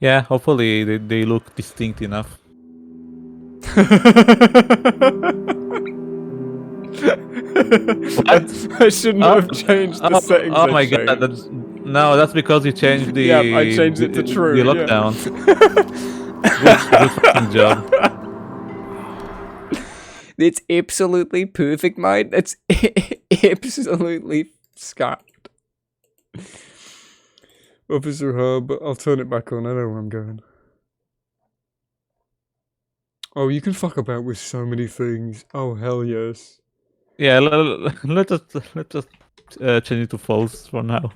Speaker 5: Yeah, hopefully they look distinct enough.
Speaker 1: I should not have changed the settings.
Speaker 5: Oh
Speaker 1: I
Speaker 5: my god!
Speaker 1: changed.
Speaker 5: That's because you changed the.
Speaker 1: Yeah, I changed it to true,
Speaker 5: The
Speaker 1: yeah.
Speaker 5: lockdown. good fucking job.
Speaker 2: It's absolutely perfect, mate. It's absolutely Scott.
Speaker 1: Officer Hub, I'll turn it back on. I know where I'm going. Oh, you can fuck about with so many things. Oh, hell yes.
Speaker 5: Yeah, let's just change it to false for now.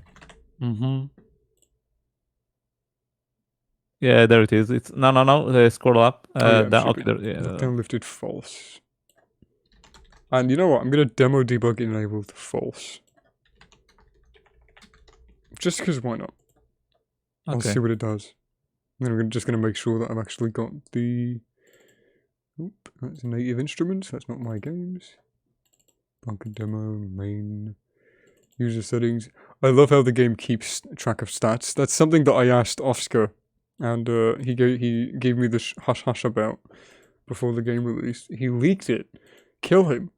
Speaker 5: Yeah, there it is. It's no. Scroll up.
Speaker 1: Yeah,
Speaker 5: Down.
Speaker 1: should
Speaker 5: Okay,
Speaker 1: be.
Speaker 5: there. Yeah.
Speaker 1: Downlifted false. And you know what? I'm gonna demo debug enabled false. Just because why not? I'll
Speaker 5: Okay.
Speaker 1: see what it does. Then I'm just gonna make sure that I've actually got the. Oop, that's native instruments. That's not my games. Bunker demo main user settings. I love how the game keeps track of stats. That's something that I asked Oscar, and he gave me the hush hush about before the game released. He leaked it. Kill him.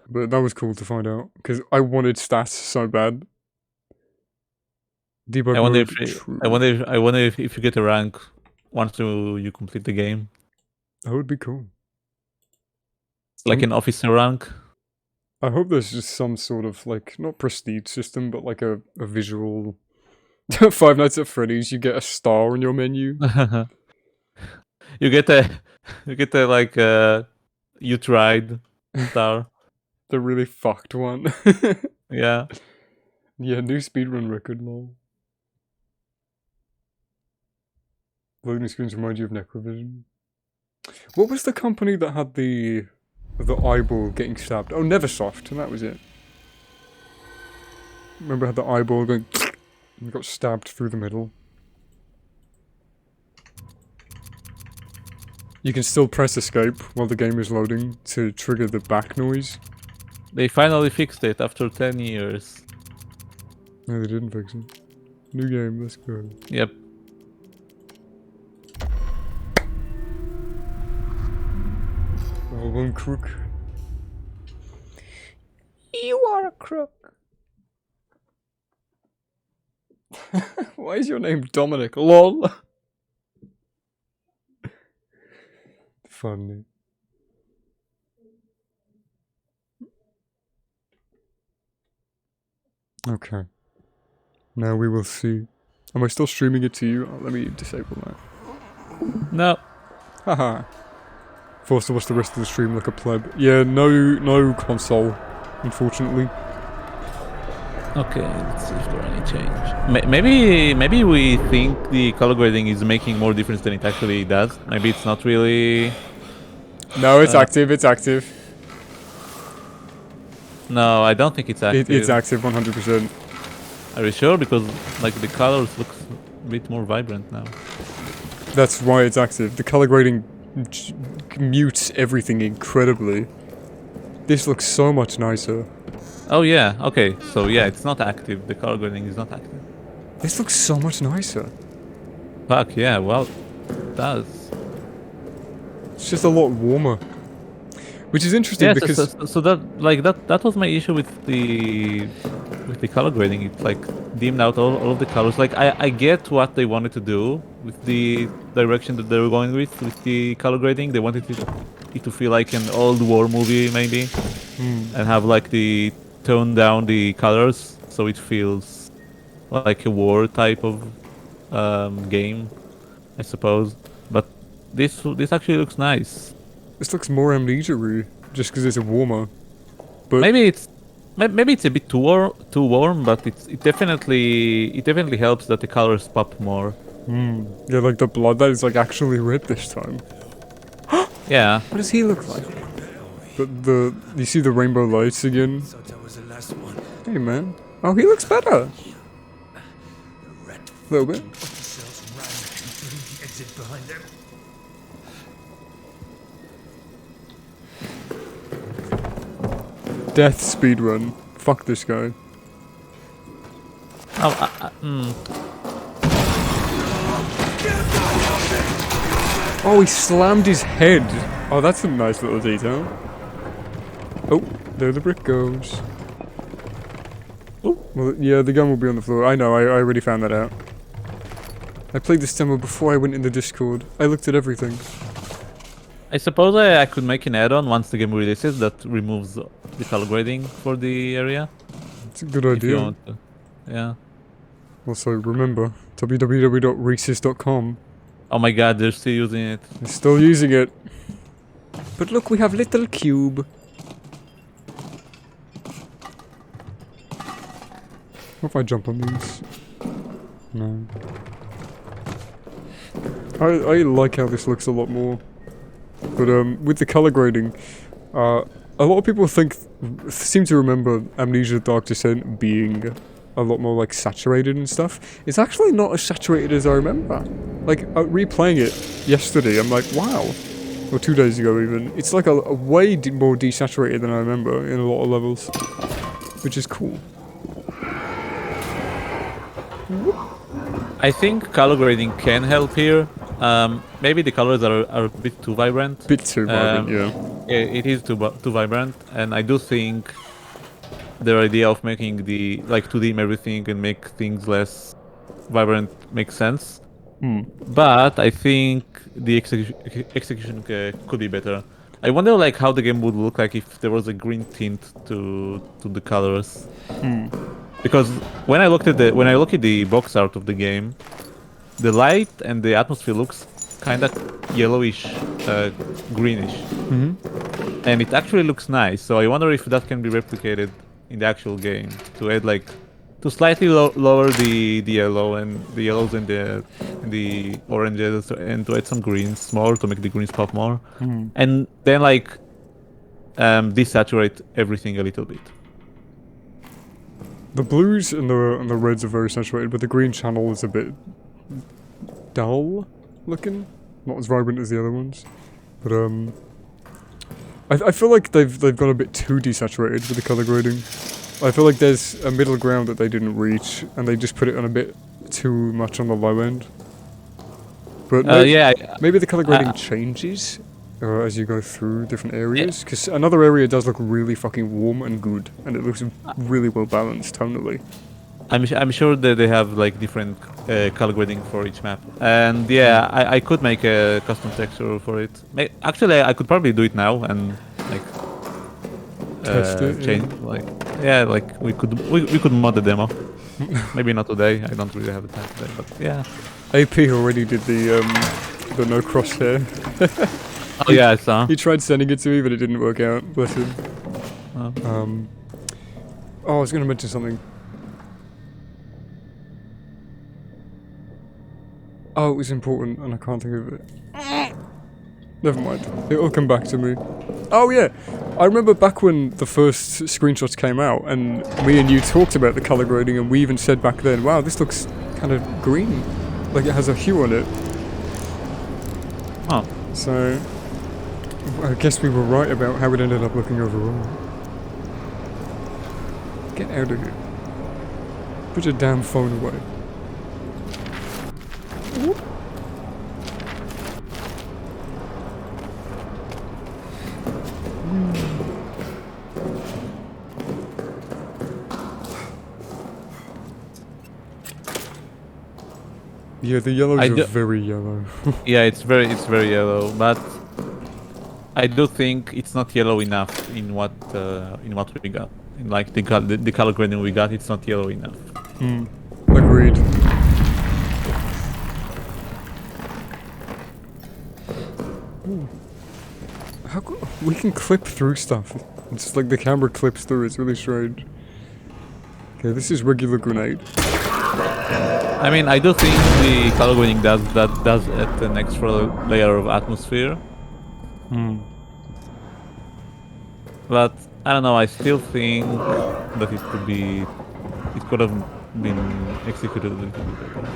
Speaker 1: But that was cool to find out because I wanted stats so bad. Debug
Speaker 5: I wonder
Speaker 1: mode,
Speaker 5: if
Speaker 1: true.
Speaker 5: I wonder if you get a rank once you complete the game.
Speaker 1: That would be cool.
Speaker 5: It's like an officer rank.
Speaker 1: I hope there's just some sort of like not prestige system, but like a visual. Five Nights at Freddy's, you get a star on your menu.
Speaker 5: you get a like you tried star.
Speaker 1: The really fucked one.
Speaker 5: Yeah.
Speaker 1: Yeah, new speedrun record, lol. Loading screens remind you of Necrovision. What was the company that had the eyeball getting stabbed? Oh, Neversoft, and that was it. Remember, it had the eyeball going and got stabbed through the middle. You can still press escape while the game is loading to trigger the back noise.
Speaker 5: They finally fixed it after 10 years.
Speaker 1: No, they didn't fix it. New game, let's go.
Speaker 5: Yep.
Speaker 1: Oh, one crook.
Speaker 2: You are a crook.
Speaker 1: Why is your name Dominic? LOL. Funny. Okay. Now we will see. Am I still streaming it to you? Oh, let me disable that.
Speaker 5: No.
Speaker 1: Haha. Forced to watch the rest of the stream like a pleb. Yeah, no console, unfortunately.
Speaker 5: Okay, let's see if there are any change. Maybe we think the color grading is making more difference than it actually does. Maybe it's not really.
Speaker 1: No, it's active. It's active.
Speaker 5: No, I don't think it's active.
Speaker 1: It's active, 100%.
Speaker 5: Are you sure? Because like the colors look a bit more vibrant now.
Speaker 1: That's why it's active. The color grading mutes everything incredibly. This looks so much nicer.
Speaker 5: Oh yeah, okay. So yeah, it's not active. The color grading is not active.
Speaker 1: This looks so much nicer.
Speaker 5: Fuck yeah, well, it does.
Speaker 1: It's just a lot warmer. Which is interesting
Speaker 5: Yeah,
Speaker 1: because...
Speaker 5: so that was my issue with the with the color grading. It's like dimmed out all of the colors. Like I get what they wanted to do with the direction that they were going with the color grading. They wanted it to feel like an old war movie maybe, and have like the tone down the colors so it feels like a war type of game, I suppose. But this actually looks nice.
Speaker 1: This looks more Amnesia-y, just because it's a warmer. But
Speaker 5: Maybe it's a bit too warm, but it definitely helps that the colors pop more.
Speaker 1: yeah, like the blood that is like actually red this time.
Speaker 5: Yeah.
Speaker 1: What does he look like? But you see the rainbow lights again?
Speaker 4: Thought that was the last one.
Speaker 1: Hey man. Oh, he looks better.
Speaker 4: Rat
Speaker 1: A little bit.
Speaker 4: cells ran including the exit behind them.
Speaker 1: Death speedrun. Fuck this guy. Oh, he slammed his head. Oh, that's a nice little detail. Oh, there the brick goes. Oh, well, yeah, the gun will be on the floor. I know, I already found that out. I played this demo before I went in the Discord. I looked at everything.
Speaker 5: I suppose I could make an add-on once the game releases that removes the color grading for the area.
Speaker 1: It's a good
Speaker 5: If you
Speaker 1: idea.
Speaker 5: want to. Yeah.
Speaker 1: Also, remember, www.reese's.com.
Speaker 5: Oh my god, they're still using it.
Speaker 1: They're still using it. But look, we have little cube. What if I jump on these? No. I like how this looks a lot more. But with the color grading, a lot of people seem to remember Amnesia Dark Descent being a lot more like saturated and stuff. It's actually not as saturated as I remember. Like replaying it yesterday, I'm like, wow. Or 2 days ago even. It's like a way more desaturated than I remember in a lot of levels. Which is cool.
Speaker 5: I think color grading can help here. Maybe the colors are a bit too vibrant.
Speaker 1: Bit too vibrant, yeah.
Speaker 5: It is too vibrant, and I do think their idea of making to dim everything and make things less vibrant makes sense. But I think the execution could be better. I wonder like how the game would look like if there was a green tint to the colors. Because when I look at the box art of the game, the light and the atmosphere looks kind of yellowish, greenish, and it actually looks nice. So I wonder if that can be replicated in the actual game to add to slightly lower the yellow and the yellows and the oranges, and to add some greens more to make the greens pop more, and then desaturate everything a little bit.
Speaker 1: The blues and the reds are very saturated, but the green channel is a bit dull looking, not as vibrant as the other ones. But I feel like they've gone a bit too desaturated with the color grading. I feel like there's a middle ground that they didn't reach, and they just put it on a bit too much on the low end. But maybe the color grading changes as you go through different areas, because another area does look really fucking warm and good, and it looks really well balanced tonally.
Speaker 5: I'm sure that they have like different color grading for each map, and yeah, I could make a custom texture for it. Actually, I could probably do it now and like
Speaker 1: Test it,
Speaker 5: change like we could mod the demo. Maybe not today. I don't really have the time today, but yeah.
Speaker 1: AP already did the no crosshair.
Speaker 5: Oh yeah, I saw.
Speaker 1: He tried sending it to me, but it didn't work out. Bless him. I was going to mention something. Oh, it was important, and I can't think of it. Never mind. It'll come back to me. Oh yeah, I remember back when the first screenshots came out, and me and you talked about the color grading, and we even said back then, wow, this looks kind of green. Like it has a hue on it.
Speaker 5: Oh.
Speaker 1: So, I guess we were right about how it ended up looking overall. Get out of here. Put your damn phone away. Whoop. Yeah, the yellows
Speaker 5: I
Speaker 1: are
Speaker 5: do-
Speaker 1: very yellow.
Speaker 5: Yeah, it's very yellow, but I do think it's not yellow enough in what we got. In like the color grading we got, it's not yellow enough.
Speaker 1: Agreed. Ooh. We can clip through stuff. It's just like the camera clips through. It's really strange. Okay, this is regular grenade.
Speaker 5: I mean, I do think the color grading does add an extra layer of atmosphere. But I don't know. I still think that it could have been executed a little bit better.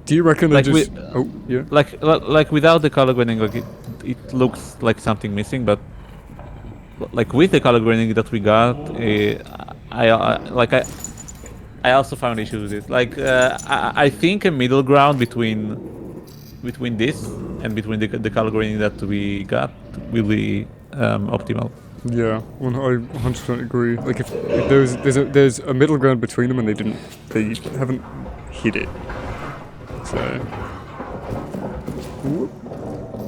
Speaker 1: Do you reckon they
Speaker 5: Like
Speaker 1: just?
Speaker 5: we-
Speaker 1: Oh, yeah.
Speaker 5: Like without the color grading, like it looks like something missing. But like with the color grading that we got, I also found issues with it. Like I think a middle ground between this and between the color grading that we got will be optimal.
Speaker 1: Yeah, I 100% agree. Like if there's a middle ground between them and they haven't hit it. So, whoop.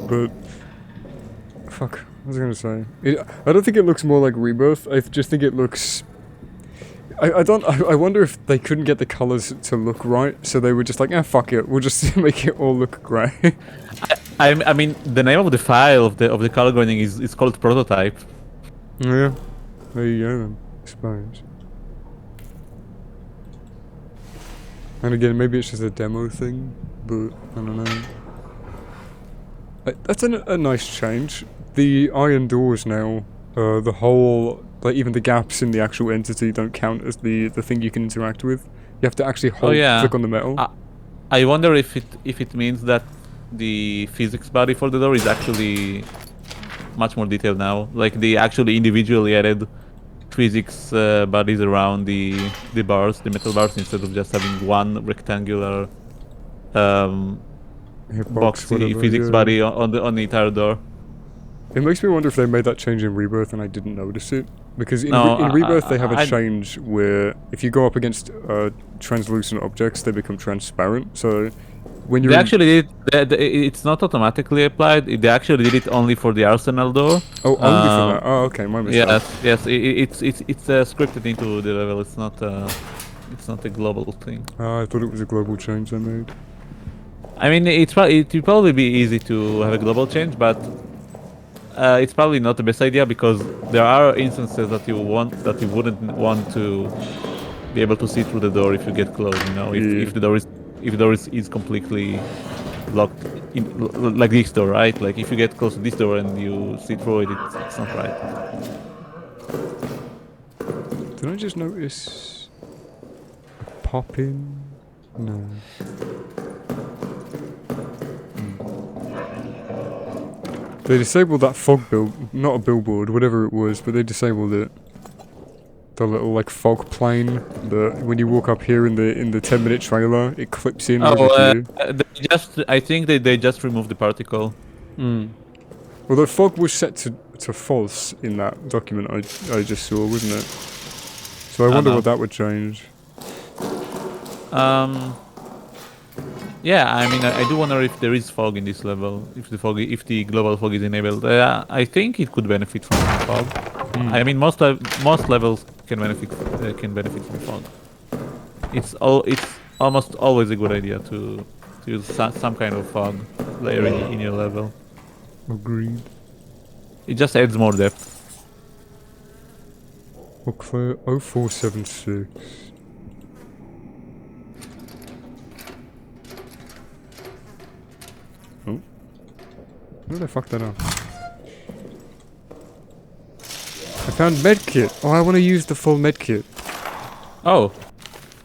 Speaker 1: But fuck, what was I gonna say? I don't think it looks more like Rebirth. I just think it looks. I wonder if they couldn't get the colors to look right, so they were just like, fuck it, we'll just make it all look grey.
Speaker 5: I mean, the name of the file of the color grading is called prototype.
Speaker 1: Yeah, there you go then, I suppose. And again, maybe it's just a demo thing, but I don't know. That's a nice change. The iron doors now, the whole, like even the gaps in the actual entity don't count as the thing you can interact with. You have to actually click on the metal.
Speaker 5: I wonder if it means that the physics body for the door is actually much more detailed now. Like they actually individually added physics bodies around the bars, the metal bars, instead of just having one rectangular boxy physics body on the entire door.
Speaker 1: It makes me wonder if they made that change in Rebirth and I didn't notice it. Because in Rebirth they have a change where if you go up against translucent objects, they become transparent. So when you
Speaker 5: actually did, it's not automatically applied. They actually did it only for the arsenal door.
Speaker 1: Oh, only for that. Oh, okay, my mistake.
Speaker 5: Yes. It's scripted into the level. It's not a global thing.
Speaker 1: I thought it was a global change they made.
Speaker 5: I mean, it will probably be easy to have a global change, but it's probably not the best idea because there are instances that you wouldn't want to be able to see through the door if you get close. You know, if the door is completely locked, like this door, right? Like if you get close to this door and you see through it, it's not right.
Speaker 1: Did I just notice a pop in? No. They disabled that fog not a billboard, whatever it was, but they disabled it. The little like fog plane that when you walk up here in the 10-minute trailer, it clips in over to you.
Speaker 5: I think they just removed the particle.
Speaker 1: Well, the fog was set to false in that document I just saw, wasn't it? So I wonder what that would change.
Speaker 5: Yeah, I mean, I do wonder if there is fog in this level. If the global fog is enabled, I think it could benefit from fog. I mean, most levels can benefit from fog. It's almost always a good idea to use some kind of fog layer in your level.
Speaker 1: Agreed.
Speaker 5: It just adds more depth.
Speaker 1: Okay, 0476. Oh. Where did I fuck that up? I found medkit. Oh, I want to use the full medkit.
Speaker 5: Oh.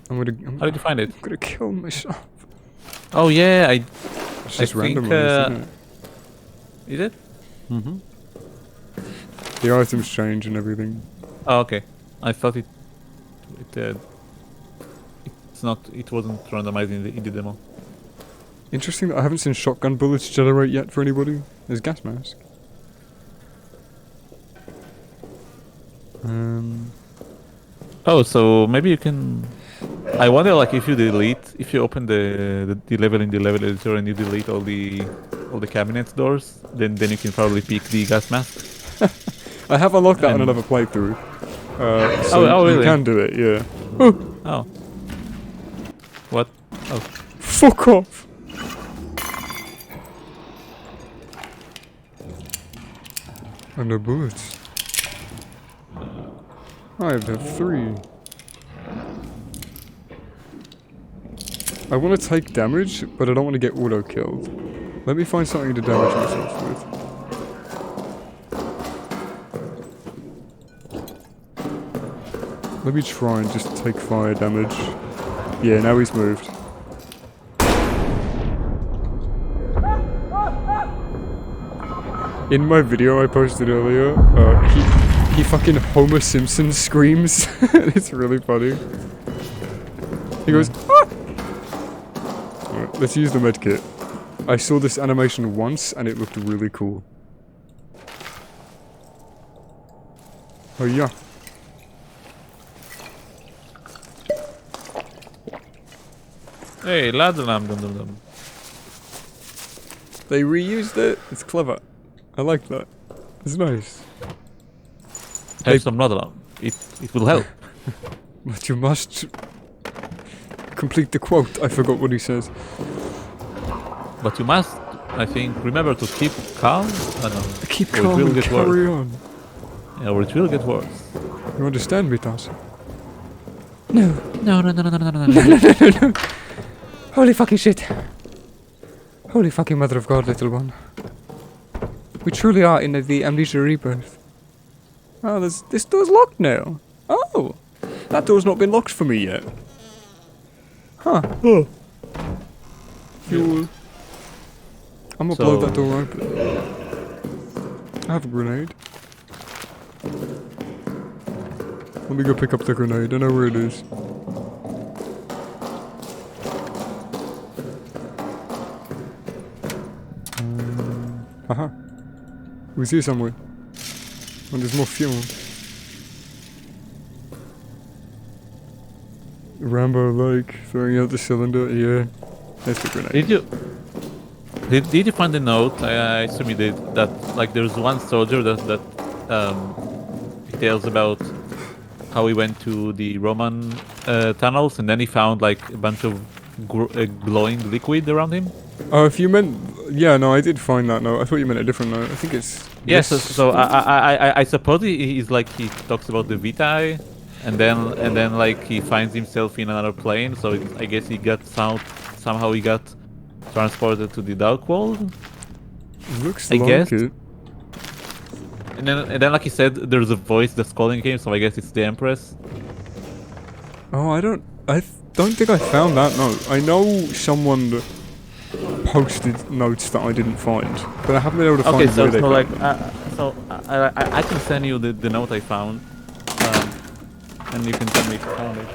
Speaker 1: How
Speaker 5: did you find it?
Speaker 1: I'm gonna kill myself.
Speaker 5: Oh yeah,
Speaker 1: It's just randomized, isn't it?
Speaker 5: Is it?
Speaker 1: Mm-hmm. The items change and everything.
Speaker 5: Oh, okay. I thought it wasn't randomized in the demo.
Speaker 1: Interesting that I haven't seen shotgun bullets generate yet for anybody. There's gas mask.
Speaker 5: Oh, so maybe you can I wonder, like, if you open the level in the level editor and you delete all the cabinet doors, then you can probably pick the gas mask.
Speaker 1: I have unlocked that on
Speaker 5: And-
Speaker 1: another playthrough. So
Speaker 5: oh,
Speaker 1: you
Speaker 5: really?
Speaker 1: can do it, yeah.
Speaker 5: Oh. What? Oh.
Speaker 1: Fuck off! And no bullets. I have 3. I want to take damage, but I don't want to get auto-killed. Let me find something to damage myself with. Let me try and just take fire damage. Yeah, now he's moved. In my video I posted earlier, he fucking Homer Simpson screams. It's really funny. He goes, ah! Alright, let's use the medkit. I saw this animation once and it looked really cool. Oh yeah.
Speaker 5: Hey, ladder lamp, dum dum dum.
Speaker 1: They reused it. It's clever. I like that. It's nice.
Speaker 5: Have some ladder lamp. It will help.
Speaker 1: But you must complete the quote. I forgot what he says.
Speaker 5: But you must, I think, remember to keep calm. I don't know.
Speaker 1: Keep
Speaker 5: Or it
Speaker 1: calm
Speaker 5: will
Speaker 1: and
Speaker 5: get
Speaker 1: carry
Speaker 5: worse.
Speaker 1: on.
Speaker 5: Yeah, or it will get worse.
Speaker 1: You understand me, Tasha?
Speaker 2: No.
Speaker 5: No.
Speaker 2: Holy fucking shit. Holy fucking mother of God, little one. We truly are in the Amnesia rebirth.
Speaker 1: Oh, this door's locked now. Oh, that door's not been locked for me yet. Huh. Oh. Fuel. I'm gonna blow that door open. I have a grenade. Let me go pick up the grenade. I know where it is. Haha. It was here somewhere. And there's more fuel. Rambo like throwing out the cylinder. Yeah, that's the grenade.
Speaker 5: Did you find the note? I assume you did. That like there's one soldier that he tells about how he went to the Roman tunnels and then he found like a bunch of glowing liquid around him.
Speaker 1: Oh, if you meant, yeah, no, I did find that note. I thought you meant a different note. I think it's.
Speaker 5: Yes,
Speaker 1: this.
Speaker 5: so I suppose he's like he talks about the Vitae, and then like he finds himself in another plane. So I guess he got somehow he got transported to the Dark World.
Speaker 1: Looks
Speaker 5: I
Speaker 1: like
Speaker 5: guess.
Speaker 1: it.
Speaker 5: And then like he said, there's a voice that's calling him. So I guess it's the Empress.
Speaker 1: Oh, I don't think I found that note. I know someone posted notes that I didn't find, but I haven't been able to find
Speaker 5: Okay, so
Speaker 1: where they
Speaker 5: like
Speaker 1: found
Speaker 5: I can send you the note I found, and you can tell me if you found it.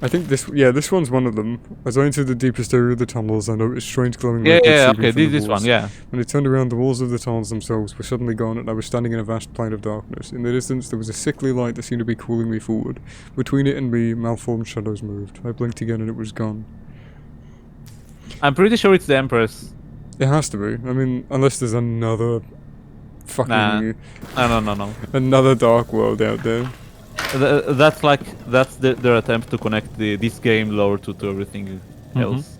Speaker 1: I think this one's one of them. As I entered the deepest area of the tunnels, I noticed strange glowing
Speaker 5: Yeah,
Speaker 1: liquid
Speaker 5: yeah,
Speaker 1: seeping
Speaker 5: okay,
Speaker 1: from the
Speaker 5: this one,
Speaker 1: walls.
Speaker 5: yeah.
Speaker 1: When I turned around, the walls of the tunnels themselves were suddenly gone, and I was standing in a vast plain of darkness. In the distance, there was a sickly light that seemed to be calling me forward. Between it and me, malformed shadows moved. I blinked again, and it was gone.
Speaker 5: I'm pretty sure it's the Empress.
Speaker 1: It has to be. I mean, unless there's another fucking
Speaker 5: No.
Speaker 1: another dark world out there.
Speaker 5: That's their attempt to connect this game lore to everything else.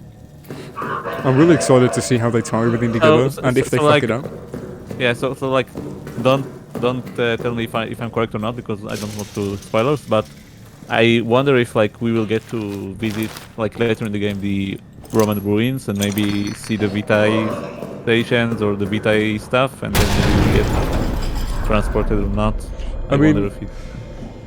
Speaker 1: I'm really excited to see how they tie everything together, and if they fuck
Speaker 5: like,
Speaker 1: it up.
Speaker 5: Yeah, so like, don't tell me if I'm correct or not because I don't want to spoilers. But I wonder if like we will get to visit like later in the game the Roman ruins and maybe see the Vitae stations or the Vitae stuff, and then maybe we get transported or not.
Speaker 1: I mean,
Speaker 5: wonder if it...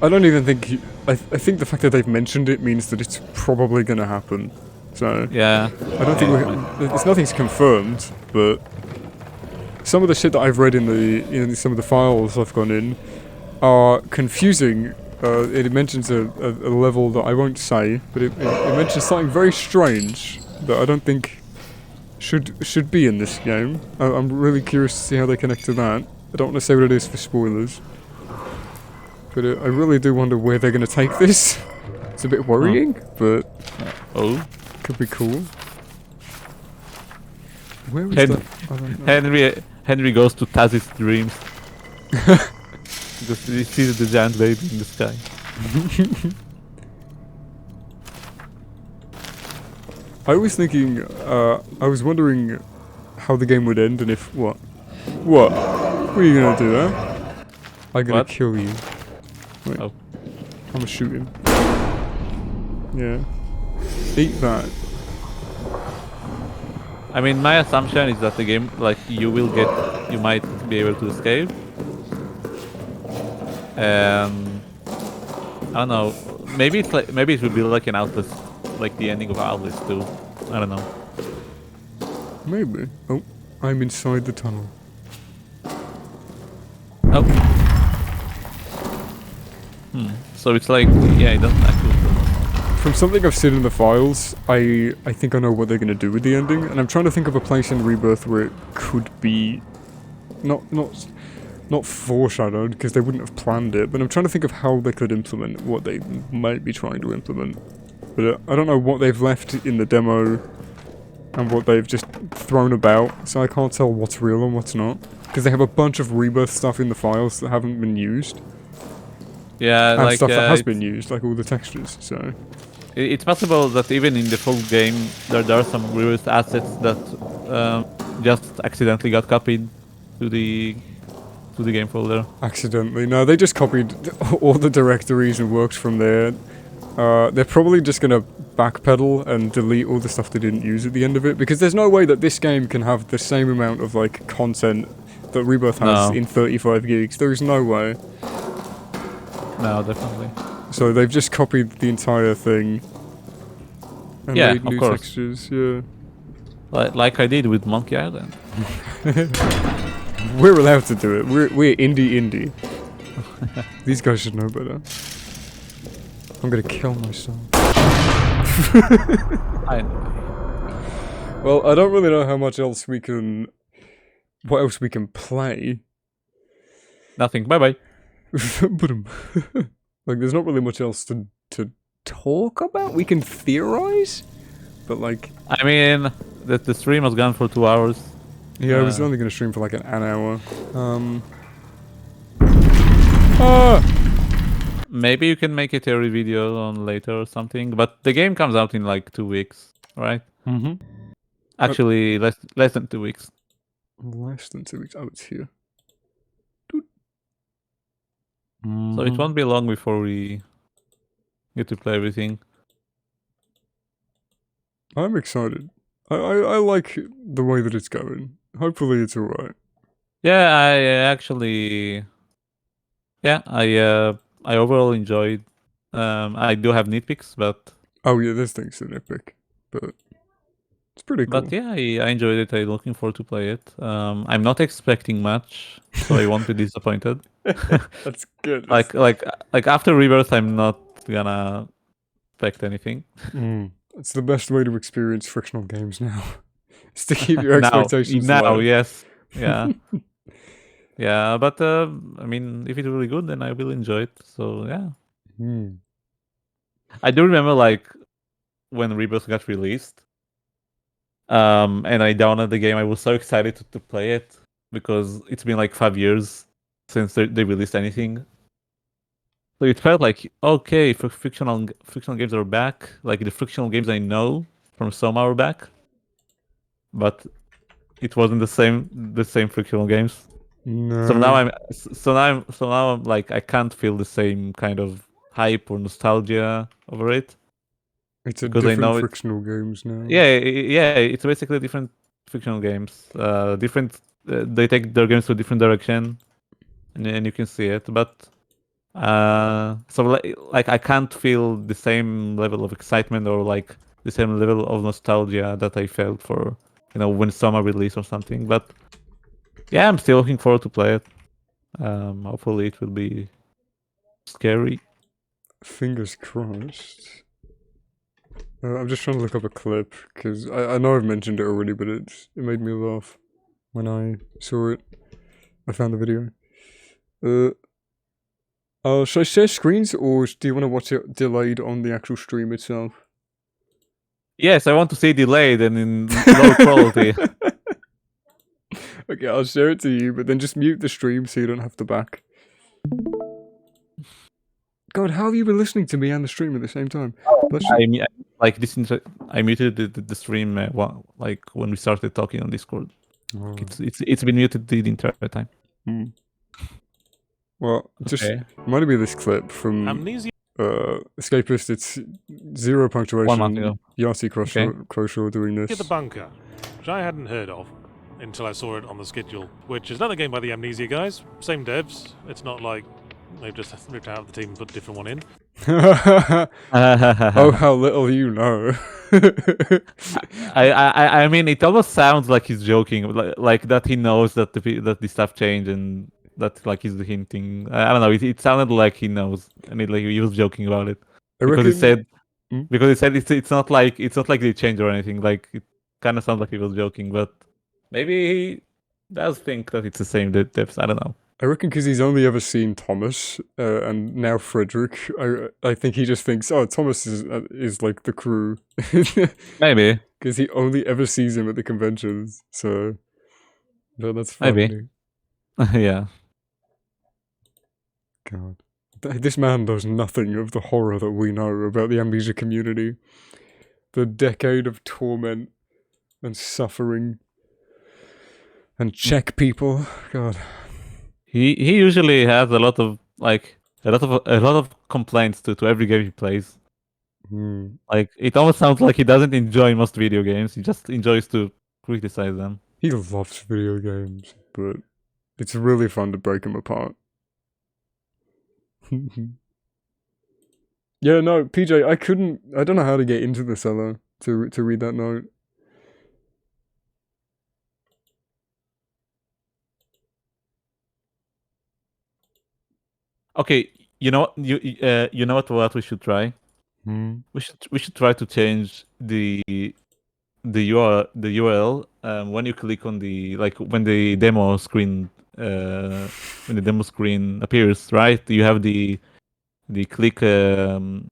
Speaker 1: I don't even think. I think the fact that they've mentioned it means that it's probably going to happen. So
Speaker 5: Yeah.
Speaker 1: I don't think nothing's confirmed, but some of the shit that I've read in some of the files I've gone in are confusing. It mentions a level that I won't say, but it mentions something very strange that I don't think should be in this game. I'm really curious to see how they connect to that. I don't want to say what it is for spoilers, but I really do wonder where they're going to take this. It's a bit worrying, but
Speaker 5: Oh,
Speaker 1: could be cool. Where is
Speaker 5: Hen-
Speaker 1: that? I don't know.
Speaker 5: Henry goes to Taz's dreams. Because he sees the giant baby in the sky.
Speaker 1: I was thinking, I was wondering how the game would end and if what? What? What are you gonna do, huh? I'm gonna
Speaker 5: What?
Speaker 1: kill you. Wait.
Speaker 5: Oh.
Speaker 1: I'm gonna shoot him. Yeah. Eat that.
Speaker 5: I mean, my assumption is that the game, like, you might be able to escape. I don't know. Maybe it will be like an Outlast, like the ending of Outlast 2. I don't know.
Speaker 1: Maybe. Oh, I'm inside the tunnel.
Speaker 5: Oh. So it's like, yeah, it doesn't actually.
Speaker 1: From something I've seen in the files, I think I know what they're gonna do with the ending, and I'm trying to think of a place in Rebirth where it could be not foreshadowed because they wouldn't have planned it, but I'm trying to think of how they could implement what they might be trying to implement. But I don't know what they've left in the demo and what they've just thrown about, so I can't tell what's real and what's not. Because they have a bunch of Rebirth stuff in the files that haven't been used,
Speaker 5: Yeah,
Speaker 1: and
Speaker 5: like
Speaker 1: stuff that has been used, like all the textures, so...
Speaker 5: It's possible that even in the full game, there are some reverse assets that just accidentally got copied to the game folder.
Speaker 1: Accidentally. No, they just copied all the directories and worked from there. They're probably just gonna backpedal and delete all the stuff they didn't use at the end of it, because there's no way that this game can have the same amount of, like, content that Rebirth has in 35 gigs. There is no way.
Speaker 5: No, definitely.
Speaker 1: So they've just copied the entire thing and
Speaker 5: Yeah,
Speaker 1: made
Speaker 5: of
Speaker 1: new
Speaker 5: course.
Speaker 1: textures, yeah.
Speaker 5: Like I did with Monkey Island.
Speaker 1: We're allowed to do it. We're indie. These guys should know better. I'm gonna kill myself. Well, I don't really know how much else we can... What else we can play.
Speaker 5: Nothing. Bye bye.
Speaker 1: Like, there's not really much else to talk about. We can theorize, but like...
Speaker 5: I mean, the stream was gone for 2 hours.
Speaker 1: Yeah, I was only gonna stream for like an hour.
Speaker 5: Maybe you can make a theory video on later or something, but the game comes out in like 2 weeks, right?
Speaker 1: Mm-hmm.
Speaker 5: Actually, less than 2 weeks.
Speaker 1: Less than 2 weeks. Oh, it's here.
Speaker 5: So it won't be long before we get to play everything.
Speaker 1: I'm excited. I like the way that it's going. Hopefully it's alright.
Speaker 5: Yeah, I actually, yeah, I overall enjoyed. I do have nitpicks, but
Speaker 1: Oh yeah, there's things in Epic, but it's pretty cool.
Speaker 5: but yeah, I enjoyed it. I'm looking forward to play it. I'm not expecting much, so I won't be disappointed.
Speaker 1: That's good.
Speaker 5: Like after Rebirth, I'm not gonna expect anything.
Speaker 1: It's the best way to experience frictional games now. Is to keep your expectations
Speaker 5: now,
Speaker 1: low.
Speaker 5: yes, yeah, yeah. But I mean, if it's really good, then I will enjoy it. So yeah, I do remember like when Rebirth got released, and I downloaded the game. I was so excited to play it because it's been like 5 years since they released anything. So it felt like, okay, fictional games are back. Like the fictional games I know from Soma are back, but it wasn't the same fictional games.
Speaker 1: No.
Speaker 5: So now I'm like, I can't feel the same kind of hype or nostalgia over it.
Speaker 1: It's a
Speaker 5: because I know
Speaker 1: different frictional games now.
Speaker 5: Yeah, it's basically different fictional games. Different. They take their games to a different direction, and you can see it. But so like I can't feel the same level of excitement or like the same level of nostalgia that I felt for when Summer released or something. But yeah, I'm still looking forward to play it. Hopefully it will be scary.
Speaker 1: Fingers crossed. I'm just trying to look up a clip because I know I've mentioned it already, but it made me laugh when I saw it. I found the video. Should I share screens, or do you want to watch it delayed on the actual stream itself?
Speaker 5: Yes, I want to see delayed and in low quality.
Speaker 1: Okay, I'll share it to you, but then just mute the stream so you don't have to back. God, how have you been listening to me and the stream at the same time?
Speaker 5: Like this. I muted the stream like when we started talking on Discord.
Speaker 1: Oh.
Speaker 5: It's been muted the entire time.
Speaker 1: Well, just
Speaker 5: Okay.
Speaker 1: reminded me of this clip from
Speaker 6: Amnesia.
Speaker 1: Escapist. It's 0 punctuation.
Speaker 5: 1 month ago.
Speaker 1: Yahtzee Croshaw doing
Speaker 6: The
Speaker 1: this.
Speaker 6: Bunker, which I hadn't heard of until I saw it on the schedule, which is another game by the Amnesia guys. Same devs. It's not like they've just ripped out of the team and put a different one in.
Speaker 1: Oh, how little you know.
Speaker 5: I mean, it almost sounds like he's joking, like that he knows that the stuff changed and that like he's hinting. I don't know. It sounded like he knows, and like he was joking about it because he said it's not like they changed or anything. Like it kind of sounds like he was joking, but maybe he does think that it's the same depths. I don't know.
Speaker 1: I reckon because he's only ever seen Thomas and now Frederick. I think he just thinks, oh, Thomas is like the crew.
Speaker 5: Maybe
Speaker 1: Because he only ever sees him at the conventions. So, but that's funny.
Speaker 5: Maybe. Yeah.
Speaker 1: God, this man knows nothing of the horror that we know about the Amnesia community. The decade of torment and suffering and check people. God.
Speaker 5: He usually has a lot of complaints to every game he plays. Like it almost sounds like he doesn't enjoy most video games. He just enjoys to criticize them.
Speaker 1: He loves video games, but it's really fun to break him apart. Yeah, no, PJ, I don't know how to get into the cellar to read that note.
Speaker 5: Okay, you know what we should try? We should try to change the URL when you click on the when the demo screen appears, right? You have the click. You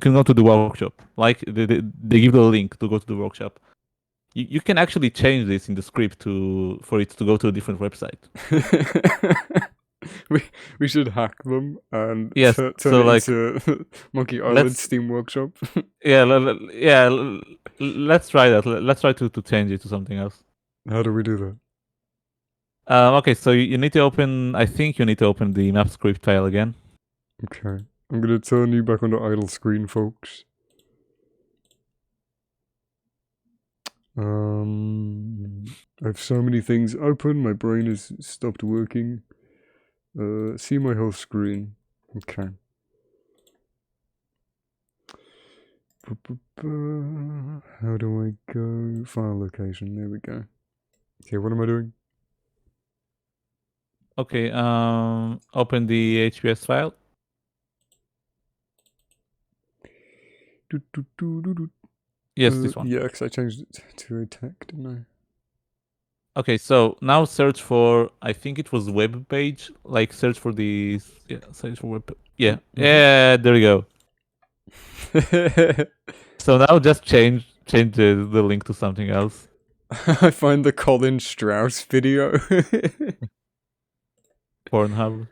Speaker 5: can go to the workshop. Like they give the link to go to the workshop. You can actually change this in the script for it to go to a different website.
Speaker 1: We should hack them and
Speaker 5: Yes,
Speaker 1: turn
Speaker 5: so,
Speaker 1: it
Speaker 5: like,
Speaker 1: into Monkey Island Steam Workshop.
Speaker 5: Yeah, let's try that. Let's try to change it to something else.
Speaker 1: How do we do that?
Speaker 5: Okay, so you need to open. I think you need to open the map script file again.
Speaker 1: Okay, I'm gonna turn you back onto idle screen, folks. I have so many things open. My brain has stopped working. See my whole screen. Okay. How do I go? File location. There we go. Okay, what am I doing?
Speaker 5: Okay. Open the HPS file. Yes, this one.
Speaker 1: Yeah, because I changed it to a tech, didn't I?
Speaker 5: Okay, so now search for. I think it was web page. Like search for the. Yeah, search for web. Yeah, yeah. There you go. So now just change the link to something else.
Speaker 1: I find the Colin Strauss video.
Speaker 5: Pornhub.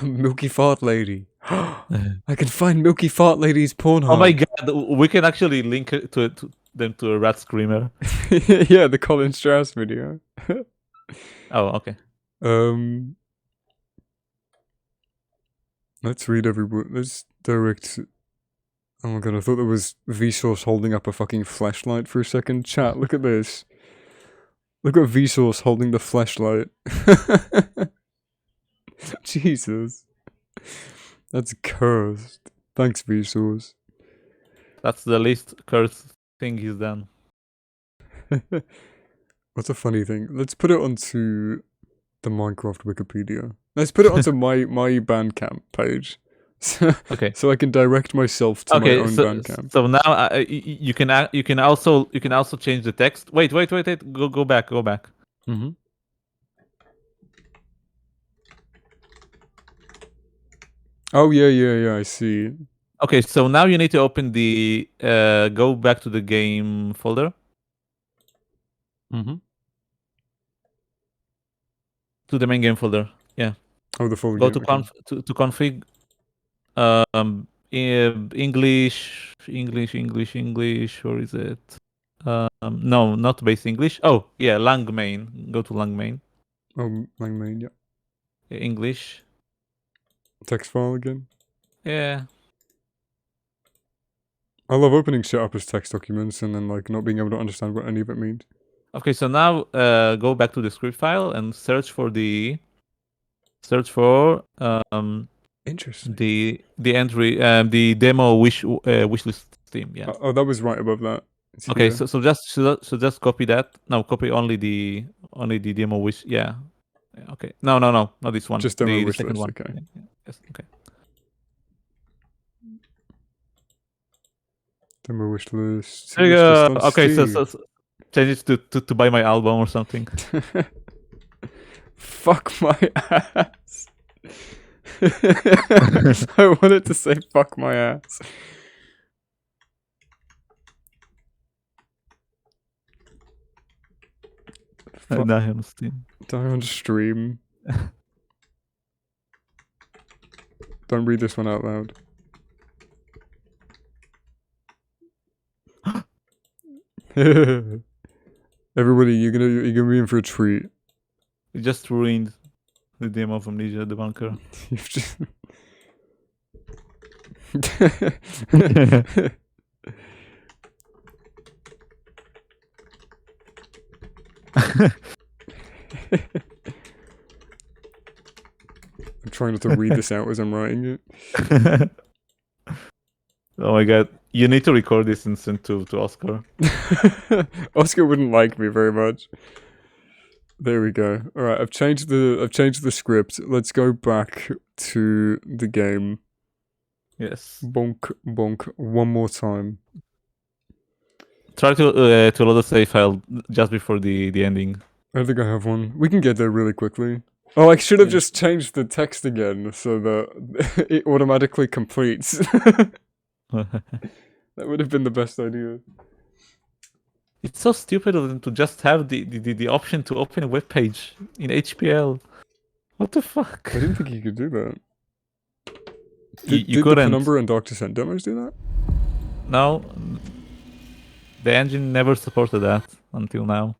Speaker 1: Milky Fart Lady. I can find Milky Fart Lady's Pornhub.
Speaker 5: Oh my god, we can actually link it to them to a rat screamer.
Speaker 1: Yeah, the Colin Strauss video.
Speaker 5: Oh, okay.
Speaker 1: Let's read every word. Let's direct. Oh my god, I thought there was Vsauce holding up a fucking flashlight for a second. Chat, look at this. Look at Vsauce holding the flashlight. Jesus. That's cursed. Thanks, Vsauce.
Speaker 5: That's the least cursed thing he's done.
Speaker 1: What's a funny thing? Let's put it onto the Minecraft Wikipedia. Let's put it onto my Bandcamp page.
Speaker 5: Okay.
Speaker 1: So I can direct myself to my own Bandcamp.
Speaker 5: So now you can also change the text. Wait. Go back.
Speaker 1: Oh yeah, I see.
Speaker 5: Okay, so now you need to open the go back to the game folder.
Speaker 1: Mm-hmm.
Speaker 5: To the main game folder. Yeah.
Speaker 1: Oh, the full
Speaker 5: Go
Speaker 1: game.
Speaker 5: to
Speaker 1: Okay.
Speaker 5: to config English. Where is it? No, not base English. Oh, yeah, lang main. Go to lang main.
Speaker 1: Oh, lang main, yeah.
Speaker 5: English.
Speaker 1: Text file again.
Speaker 5: Yeah.
Speaker 1: I love opening shit up as text documents and then like not being able to understand what any of it means.
Speaker 5: Okay, so now go back to the script file and search for
Speaker 1: Interesting.
Speaker 5: the entry the demo wishlist theme. Yeah.
Speaker 1: Oh, that was right above that. It's
Speaker 5: Okay,
Speaker 1: here.
Speaker 5: so just copy that. No, copy only the demo wish. Yeah. Yeah, okay. No, not this one.
Speaker 1: Just demo
Speaker 5: the
Speaker 1: wish
Speaker 5: second
Speaker 1: list,
Speaker 5: one.
Speaker 1: okay.
Speaker 5: Yeah. Yes. Okay.
Speaker 1: Demo wish list.
Speaker 5: There you
Speaker 1: Wish list
Speaker 5: go.
Speaker 1: on
Speaker 5: Okay, so
Speaker 1: Steam.
Speaker 5: change it to buy my album or something.
Speaker 1: Fuck my ass. I wanted to say fuck my ass.
Speaker 5: Die on Steam.
Speaker 1: Die on stream. Don't read this one out loud. Everybody, you're gonna be in for a treat.
Speaker 5: You just ruined the demo of Amnesia, the bunker.
Speaker 1: You've just I'm trying not to read this out as I'm writing it.
Speaker 5: Oh my god. You need to record this and send to Oscar.
Speaker 1: Oscar wouldn't like me very much. There we go. Alright, I've changed the script. Let's go back to the game.
Speaker 5: Yes.
Speaker 1: Bonk bonk one more time.
Speaker 5: Try to load a save file just before the ending.
Speaker 1: I think I have one. We can get there really quickly. Oh, I should have just changed the text again so that it automatically completes. That would have been the best idea.
Speaker 5: It's so stupid of them to just have the option to open a web page in HPL. What the fuck?
Speaker 1: I didn't think you could do that.
Speaker 5: You
Speaker 1: Did the
Speaker 5: couldn't.
Speaker 1: Penumbra and Dark Descent demos do that?
Speaker 5: No. The engine never supported that until now.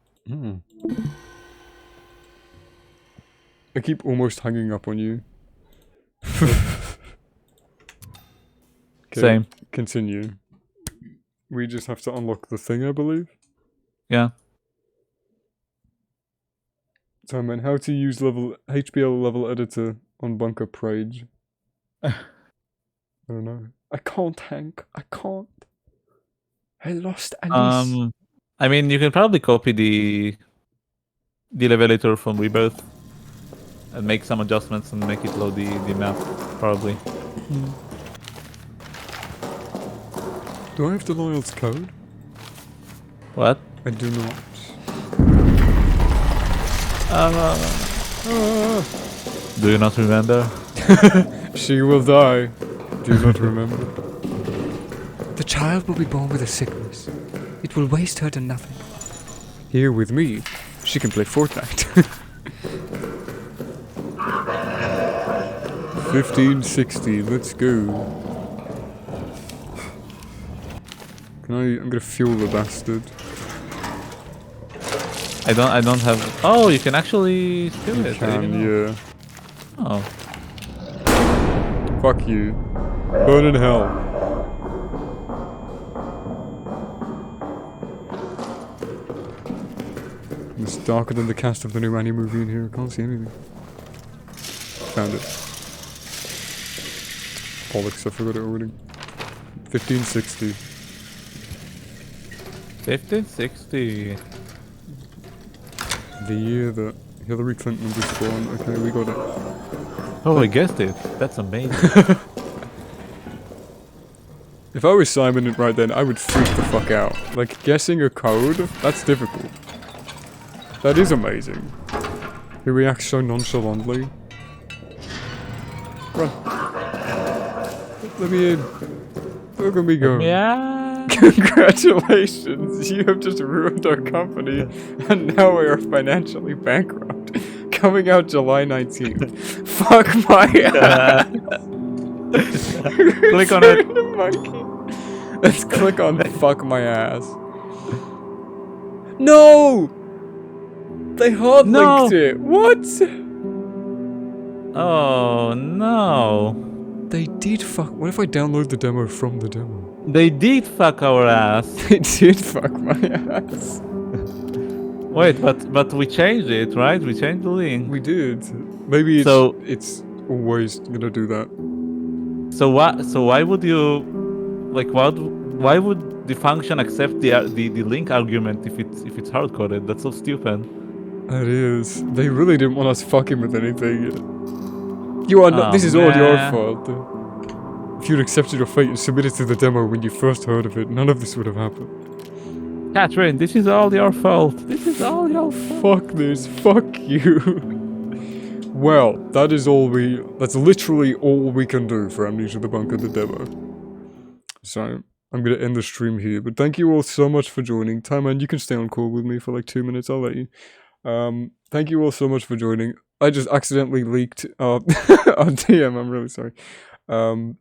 Speaker 1: I keep almost hanging up on you. Okay,
Speaker 5: Same.
Speaker 1: Continue. We just have to unlock the thing, I believe.
Speaker 5: Yeah.
Speaker 1: So, man, how to use HPL level editor on bunker page? I don't know. I can't, Hank. I can't. I lost Alice.
Speaker 5: I mean, you can probably copy the level editor from Rebirth and make some adjustments and make it load the map, probably.
Speaker 1: Do I have the Loyal's code?
Speaker 5: What?
Speaker 1: I do not.
Speaker 5: Do you not remember?
Speaker 1: She will die. Do not remember.
Speaker 2: The child will be born with a sickness. It will waste her to nothing.
Speaker 1: Here with me, she can play Fortnite. 1560, let's go. I'm gonna fuel the bastard.
Speaker 5: I don't have. Oh, you can actually steal
Speaker 1: You
Speaker 5: it. I didn't know.
Speaker 1: yeah.
Speaker 5: Oh.
Speaker 1: Fuck you. Burn in hell. It's darker than the cast of the new Annie movie in here. I can't see anything. Found it. Bollocks, I forgot it already. 1560.
Speaker 5: 1560.
Speaker 1: The year that Hillary Clinton was born. Okay, we got it.
Speaker 5: Oh, I guessed it. That's amazing.
Speaker 1: If I was Simon right then, I would freak the fuck out. Like, guessing a code? That's difficult. That is amazing. He reacts so nonchalantly. Run. Let me in. Look at me go.
Speaker 5: Yeah.
Speaker 1: Congratulations, you have just ruined our company, and now we are financially bankrupt. Coming out July 19th. Fuck my ass.
Speaker 5: Click on it.
Speaker 1: Monkey. Let's click on fuck my ass. No! They hard linked
Speaker 5: No.
Speaker 1: it. What?
Speaker 5: Oh no.
Speaker 1: They did fuck. What if I download the demo from the demo?
Speaker 5: They did fuck our ass.
Speaker 1: They did fuck my ass.
Speaker 5: Wait, but we changed it, right? We changed the link.
Speaker 1: We did. Maybe
Speaker 5: So-
Speaker 1: it's always gonna do that.
Speaker 5: So why would you, like, why would the function accept the link argument if it's hard coded? That's so stupid.
Speaker 1: It is. They really didn't want us fucking with anything. You are not.
Speaker 5: Oh,
Speaker 1: This is all your
Speaker 5: man.
Speaker 1: fault. If you'd accepted your fate and submitted to the demo when you first heard of it, none of this would have happened.
Speaker 5: Catherine, this is all your fault. This is all your fault.
Speaker 1: Fuck this. Fuck you. Well, that's literally all we can do for Amnesia the Bunker, the demo. So, I'm gonna end the stream here, but thank you all so much for joining. Tyman, you can stay on call with me for like 2 minutes, I'll let you. Thank you all so much for joining. I just accidentally leaked our DM, I'm really sorry. I'm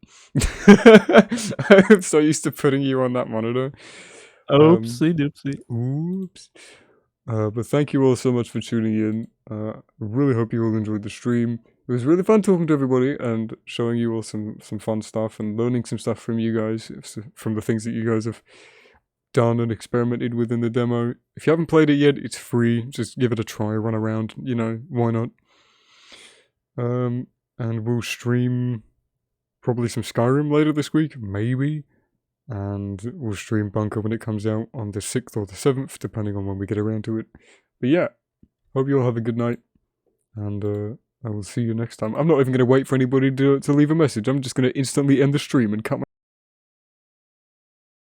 Speaker 1: so used to putting you on that monitor.
Speaker 5: Oopsie doopsie.
Speaker 1: Oops. But thank you all so much for tuning in. I really hope you all enjoyed the stream. It was really fun talking to everybody and showing you all some fun stuff and learning some stuff from you guys, from the things that you guys have done and experimented with in the demo. If you haven't played it yet, it's free. Just give it a try, run around, you know, why not? And we'll stream probably some Skyrim later this week, maybe. And we'll stream Bunker when it comes out on the 6th or the 7th, depending on when we get around to it. But yeah, hope you all have a good night, and I will see you next time. I'm not even going to wait for anybody to leave a message. I'm just going to instantly end the stream and cut my